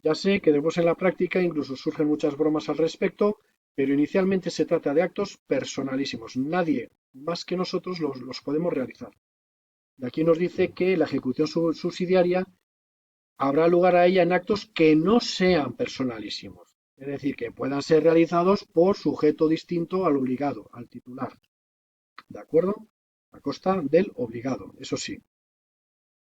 Ya sé que después en la práctica incluso surgen muchas bromas al respecto, pero inicialmente se trata de actos personalísimos. Nadie más que nosotros los podemos realizar. Y aquí nos dice que la ejecución subsidiaria habrá lugar a ella en actos que no sean personalísimos, es decir, que puedan ser realizados por sujeto distinto al obligado, al titular. ¿De acuerdo? A costa del obligado, eso sí.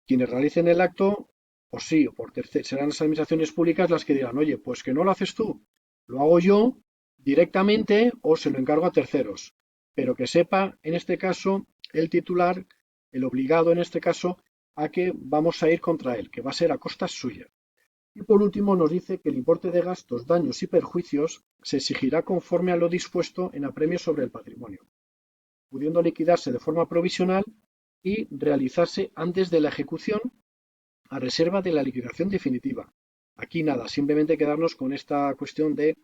Quienes realicen el acto, o sí, o por terceros, serán las administraciones públicas las que dirán, oye, pues que no lo haces tú, lo hago yo directamente o se lo encargo a terceros. Pero que sepa, en este caso, el titular, el obligado en este caso, a que vamos a ir contra él, que va a ser a costa suya. Y por último nos dice que el importe de gastos, daños y perjuicios se exigirá conforme a lo dispuesto en apremio sobre el patrimonio, pudiendo liquidarse de forma provisional y realizarse antes de la ejecución a reserva de la liquidación definitiva. Aquí nada, simplemente quedarnos con esta cuestión de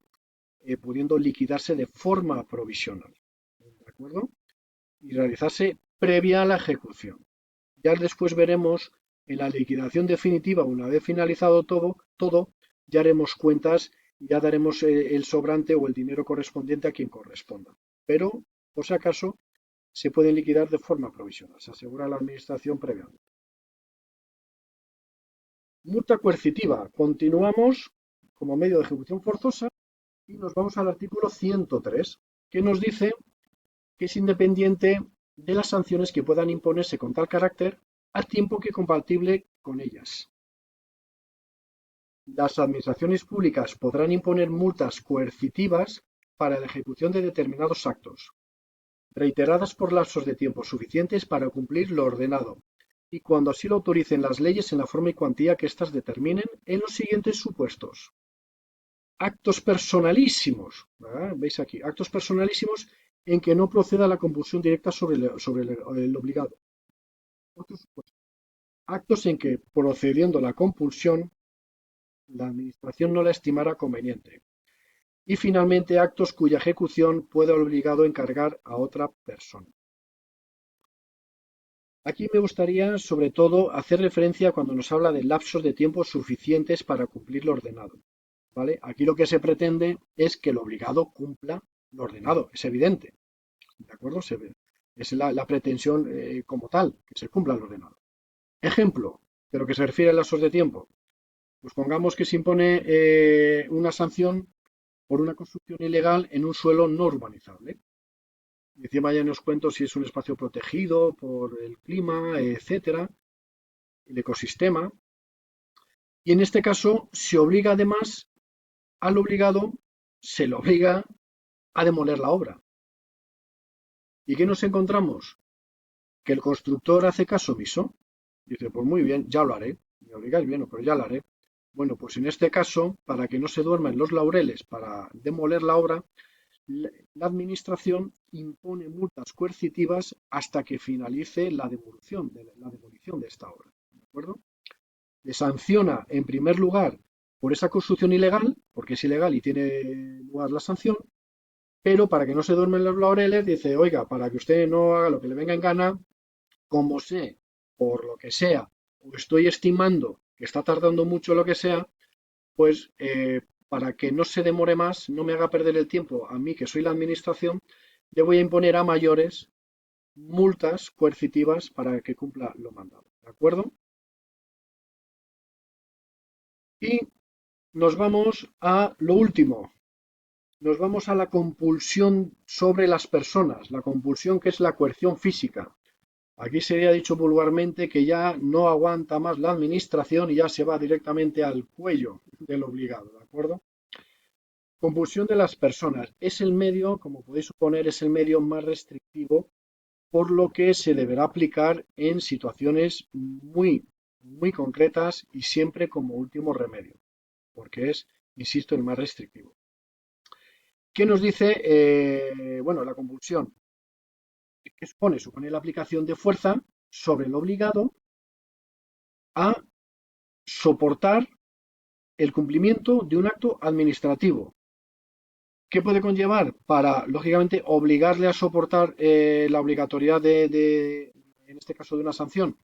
pudiendo liquidarse de forma provisional, ¿de acuerdo? Y realizarse previa a la ejecución. Ya después veremos en la liquidación definitiva, una vez finalizado todo, ya haremos cuentas y ya daremos el sobrante o el dinero correspondiente a quien corresponda. Pero, por si acaso, se pueden liquidar de forma provisional, se asegura la administración previamente. Multa coercitiva. Continuamos como medio de ejecución forzosa y nos vamos al artículo 103, que nos dice que es independiente de las sanciones que puedan imponerse con tal carácter al tiempo que compatible con ellas. Las administraciones públicas podrán imponer multas coercitivas para la ejecución de determinados actos, reiteradas por lapsos de tiempo suficientes para cumplir lo ordenado, y cuando así lo autoricen las leyes en la forma y cuantía que éstas determinen en los siguientes supuestos. Actos personalísimos, ¿verdad? ¿Veis aquí? Actos personalísimos en que no proceda la compulsión directa sobre el obligado. Otros supuestos. Actos en que, procediendo la compulsión, la administración no la estimara conveniente. Y finalmente, actos cuya ejecución pueda obligado a encargar a otra persona. Aquí me gustaría, sobre todo, hacer referencia cuando nos habla de lapsos de tiempo suficientes para cumplir lo ordenado. ¿Vale? Aquí lo que se pretende es que el obligado cumpla lo ordenado, es evidente. ¿De acuerdo? Es la pretensión como tal, que se cumpla lo ordenado. Ejemplo de lo que se refiere a lapsos de tiempo. Pues pongamos que se impone una sanción por una construcción ilegal en un suelo no urbanizable. Y encima ya nos cuento si es un espacio protegido por el clima, etcétera, el ecosistema. Y en este caso se obliga además al obligado, se le obliga a demoler la obra. ¿Y qué nos encontramos? Que el constructor hace caso omiso. Dice, pues muy bien, ya lo haré. Me obligáis bien, pero ya lo haré. Bueno, pues en este caso, para que no se duerman los laureles para demoler la obra, la administración impone multas coercitivas hasta que finalice la demolición de esta obra. ¿De acuerdo? Le sanciona en primer lugar por esa construcción ilegal, porque es ilegal y tiene lugar la sanción, pero para que no se duermen los laureles, dice, oiga, para que usted no haga lo que le venga en gana, como sé, por lo que sea, o estoy estimando que está tardando mucho lo que sea, pues para que no se demore más, no me haga perder el tiempo a mí, que soy la administración, le voy a imponer a mayores multas coercitivas para que cumpla lo mandado. ¿De acuerdo? Y nos vamos a lo último. Nos vamos a la compulsión sobre las personas, la compulsión que es la coerción física. Aquí sería dicho vulgarmente que ya no aguanta más la administración y ya se va directamente al cuello del obligado, ¿de acuerdo? Compulsión de las personas. Es el medio, como podéis suponer, es el medio más restrictivo por lo que se deberá aplicar en situaciones muy concretas y siempre como último remedio, porque es, insisto, el más restrictivo. ¿Qué nos dice? Bueno, la compulsión. ¿Qué supone? Supone la aplicación de fuerza sobre el obligado a soportar el cumplimiento de un acto administrativo. ¿Qué puede conllevar? Para, lógicamente, obligarle a soportar la obligatoriedad en este caso, de una sanción.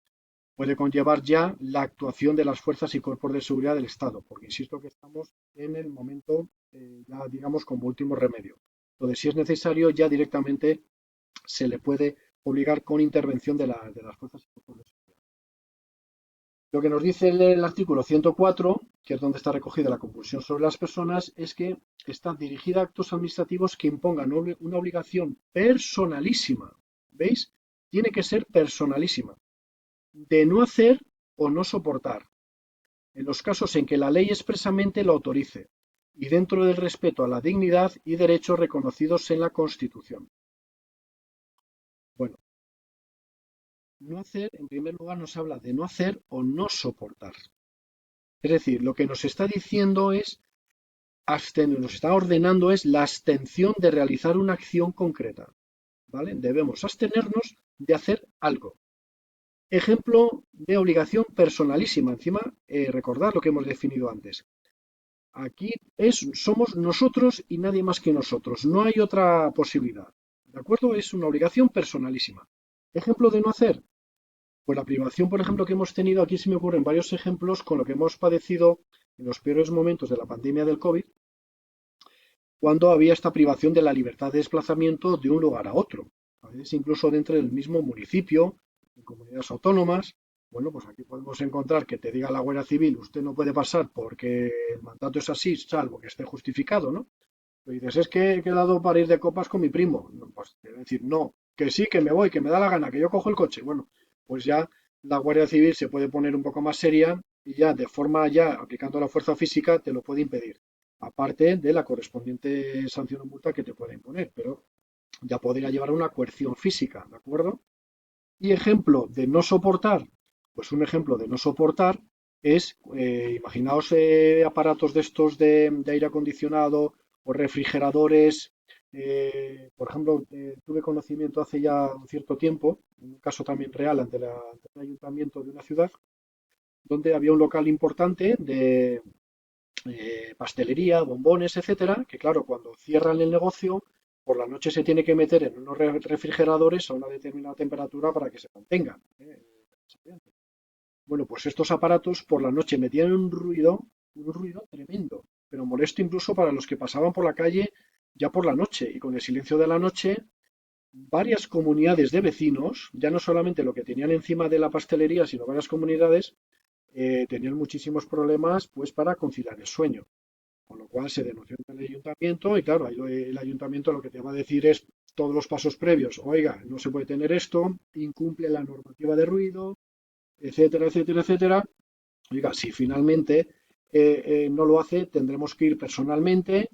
Puede conllevar ya la actuación de las fuerzas y cuerpos de seguridad del Estado, porque insisto que estamos en el momento, ya digamos, como último remedio. Entonces, si es necesario, ya directamente se le puede obligar con intervención de las fuerzas y cuerpos de seguridad. Lo que nos dice el artículo 104, que es donde está recogida la compulsión sobre las personas, es que está dirigida a actos administrativos que impongan una obligación personalísima. ¿Veis? Tiene que ser personalísima. De no hacer o no soportar, en los casos en que la ley expresamente lo autorice, y dentro del respeto a la dignidad y derechos reconocidos en la Constitución. Bueno, no hacer, en primer lugar, nos habla de no hacer o no soportar. Es decir, lo que nos está diciendo es, nos está ordenando es la abstención de realizar una acción concreta. ¿Vale? Debemos abstenernos de hacer algo. Ejemplo de obligación personalísima. Encima, recordad lo que hemos definido antes. Aquí somos nosotros y nadie más que nosotros. No hay otra posibilidad. ¿De acuerdo? Es una obligación personalísima. Ejemplo de no hacer. Pues la privación, por ejemplo, que hemos tenido, aquí se me ocurren varios ejemplos con lo que hemos padecido en los peores momentos de la pandemia del COVID, cuando había esta privación de la libertad de desplazamiento de un lugar a otro. A veces incluso dentro del mismo municipio, en comunidades autónomas. Bueno, pues aquí podemos encontrar que te diga la Guardia Civil, usted no puede pasar porque el mandato es así, salvo que esté justificado, ¿no? Pero dices, es que he quedado para ir de copas con mi primo. No, pues te decir, no, que sí, que me voy, que me da la gana, que yo cojo el coche. Bueno, pues ya la Guardia Civil se puede poner un poco más seria y ya de forma ya aplicando la fuerza física te lo puede impedir. Aparte de la correspondiente sanción o multa que te pueda imponer, pero ya podría llevar a una coerción física, ¿de acuerdo? Y ejemplo de no soportar, pues un ejemplo de no soportar es, imaginaos aparatos de estos de aire acondicionado o refrigeradores. Por ejemplo, tuve conocimiento hace ya un cierto tiempo, un caso también real ante un ayuntamiento de una ciudad, donde había un local importante de pastelería, bombones, etcétera, que claro, cuando cierran el negocio, por la noche se tiene que meter en unos refrigeradores a una determinada temperatura para que se mantengan. Bueno, pues estos aparatos por la noche metían un ruido tremendo, pero molesto incluso para los que pasaban por la calle ya por la noche. Y con el silencio de la noche, varias comunidades de vecinos, ya no solamente lo que tenían encima de la pastelería, sino varias comunidades, tenían muchísimos problemas pues para conciliar el sueño. Con lo cual se denunció ante el ayuntamiento y claro, ahí el ayuntamiento lo que te va a decir es todos los pasos previos. Oiga, no se puede tener esto, incumple la normativa de ruido, etcétera, etcétera, etcétera. Oiga, si finalmente no lo hace, tendremos que ir personalmente.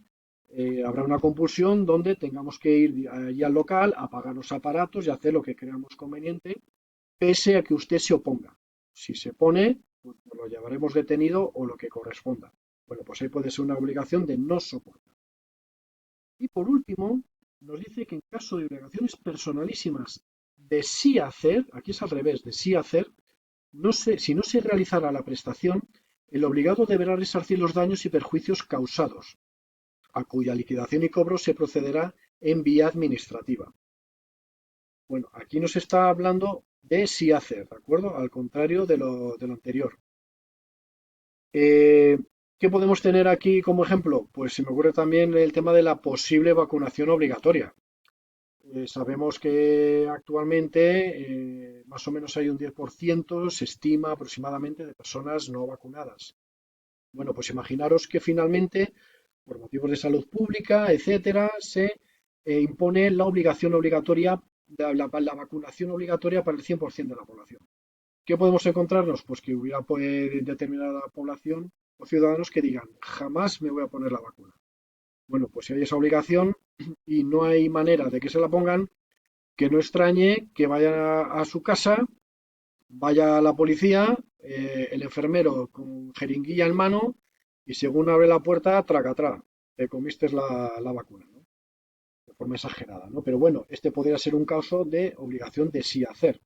Habrá una compulsión donde tengamos que ir allí al local, apagar los aparatos y hacer lo que creamos conveniente, pese a que usted se oponga. Si se opone, pues lo llevaremos detenido o lo que corresponda. Bueno, pues ahí puede ser una obligación de no soportar. Y por último, nos dice que en caso de obligaciones personalísimas de sí hacer, aquí es al revés, de sí hacer, si no se realizará la prestación, el obligado deberá resarcir los daños y perjuicios causados, a cuya liquidación y cobro se procederá en vía administrativa. Bueno, aquí nos está hablando de sí hacer, ¿de acuerdo? Al contrario de lo anterior. ¿Qué podemos tener aquí como ejemplo? Pues se me ocurre también el tema de la posible vacunación obligatoria. Sabemos que actualmente más o menos hay un 10%, se estima aproximadamente, de personas no vacunadas. Bueno, pues imaginaros que finalmente, por motivos de salud pública, etcétera, se impone la obligación obligatoria, la vacunación obligatoria para el 100% de la población. ¿Qué podemos encontrarnos? Pues que hubiera determinada población o ciudadanos que digan, jamás me voy a poner la vacuna. Bueno, pues si hay esa obligación y no hay manera de que se la pongan, que no extrañe que vaya a su casa, vaya a la policía, el enfermero con jeringuilla en mano y según abre la puerta, tracatrá, te comiste la vacuna, ¿no? De forma exagerada, ¿no? Pero bueno, este podría ser un caso de obligación de sí hacer.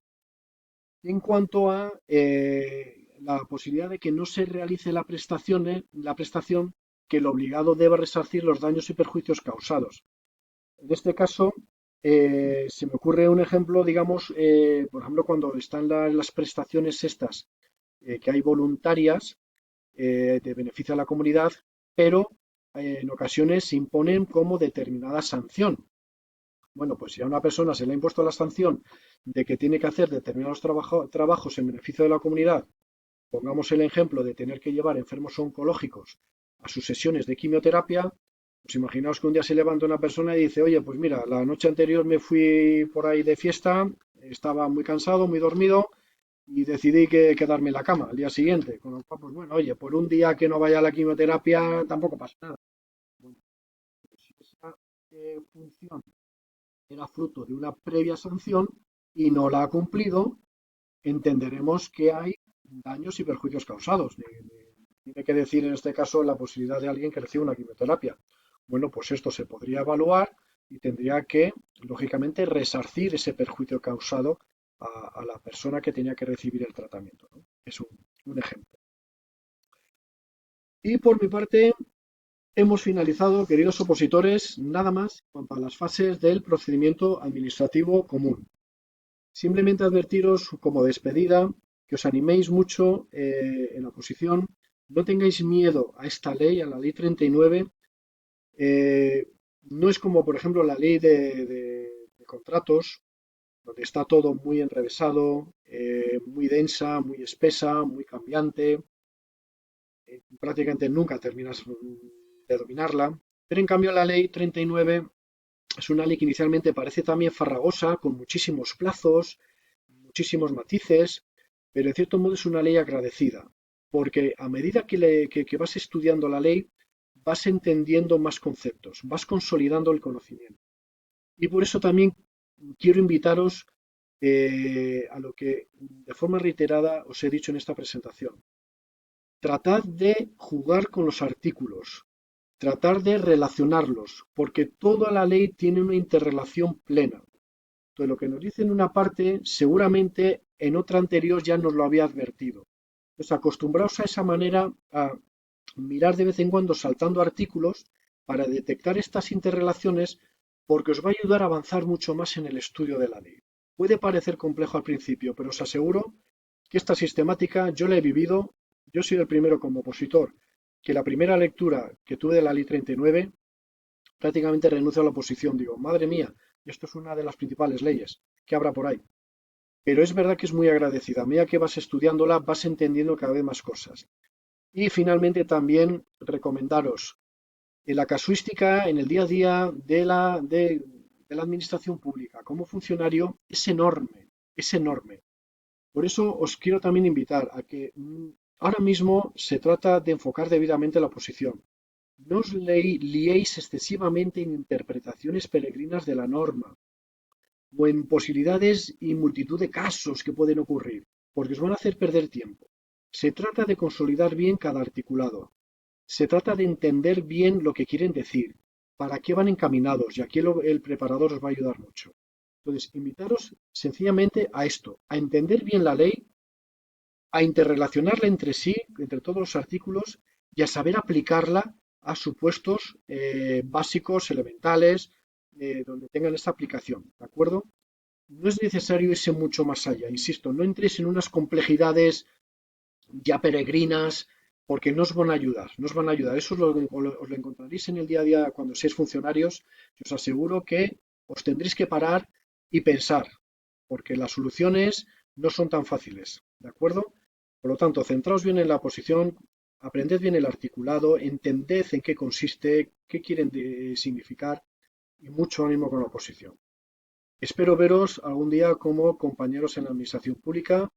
En cuanto a la posibilidad de que no se realice la prestación que el obligado deba resarcir los daños y perjuicios causados. En este caso, se me ocurre un ejemplo, digamos, por ejemplo, cuando están las prestaciones estas que hay voluntarias de beneficio a la comunidad, pero en ocasiones se imponen como determinada sanción. Bueno, pues si a una persona se le ha impuesto la sanción de que tiene que hacer determinados trabajos en beneficio de la comunidad, pongamos el ejemplo de tener que llevar enfermos oncológicos a sus sesiones de quimioterapia, pues imaginaos que un día se levanta una persona y dice, oye, pues mira, la noche anterior me fui por ahí de fiesta, estaba muy cansado, muy dormido y decidí que quedarme en la cama al día siguiente. Con lo cual, pues bueno, oye, por un día que no vaya a la quimioterapia tampoco pasa nada. Bueno, pues si esa función era fruto de una previa sanción y no la ha cumplido, entenderemos que hay daños y perjuicios causados. Tiene que decir en este caso la posibilidad de alguien que reciba una quimioterapia. Bueno, pues esto se podría evaluar y tendría que, lógicamente, resarcir ese perjuicio causado a la persona que tenía que recibir el tratamiento, ¿no? Es un ejemplo. Y por mi parte, hemos finalizado, queridos opositores, nada más en cuanto a las fases del procedimiento administrativo común. Simplemente advertiros como despedida que os animéis mucho en la oposición, no tengáis miedo a esta ley, a la ley 39. No es como, por ejemplo, la ley de contratos, donde está todo muy enrevesado, muy densa, muy espesa, muy cambiante. Prácticamente nunca terminas de dominarla. Pero en cambio la ley 39 es una ley que inicialmente parece también farragosa, con muchísimos plazos, muchísimos matices, pero en cierto modo es una ley agradecida, porque a medida que vas estudiando la ley, vas entendiendo más conceptos, vas consolidando el conocimiento. Y por eso también quiero invitaros a lo que de forma reiterada os he dicho en esta presentación. Tratad de jugar con los artículos, tratar de relacionarlos, porque toda la ley tiene una interrelación plena. Entonces, lo que nos dice en una parte, seguramente en otra anterior ya nos lo había advertido. Entonces, acostumbraos a esa manera a mirar de vez en cuando saltando artículos para detectar estas interrelaciones, porque os va a ayudar a avanzar mucho más en el estudio de la ley. Puede parecer complejo al principio, pero os aseguro que esta sistemática yo la he vivido. Yo he sido el primero como opositor que la primera lectura que tuve de la ley 39 prácticamente renuncio a la oposición. Digo, madre mía, esto es una de las principales leyes que habrá por ahí. Pero es verdad que es muy agradecida. A medida que vas estudiándola, vas entendiendo cada vez más cosas. Y finalmente también recomendaros la casuística en el día a día de la administración pública como funcionario es enorme, es enorme. Por eso os quiero también invitar a que ahora mismo se trata de enfocar debidamente la oposición. No os liéis excesivamente en interpretaciones peregrinas de la norma o en posibilidades y multitud de casos que pueden ocurrir, porque os van a hacer perder tiempo. Se trata de consolidar bien cada articulado. Se trata de entender bien lo que quieren decir, para qué van encaminados, y aquí el preparador os va a ayudar mucho. Entonces, invitaros sencillamente a esto, a entender bien la ley, a interrelacionarla entre sí, entre todos los artículos, y a saber aplicarla a supuestos básicos, elementales, donde tengan esta aplicación, ¿de acuerdo? No es necesario irse mucho más allá, insisto, no entréis en unas complejidades ya peregrinas, porque no os van a ayudar, no os van a ayudar. Eso os lo encontraréis en el día a día cuando seáis funcionarios, y os aseguro que os tendréis que parar y pensar, porque las soluciones no son tan fáciles, ¿de acuerdo? Por lo tanto, centraos bien en la posición, aprended bien el articulado, entended en qué consiste, qué quieren significar y mucho ánimo con la oposición. Espero veros algún día como compañeros en la administración pública.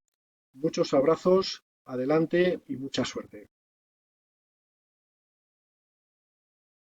Muchos abrazos, adelante y mucha suerte.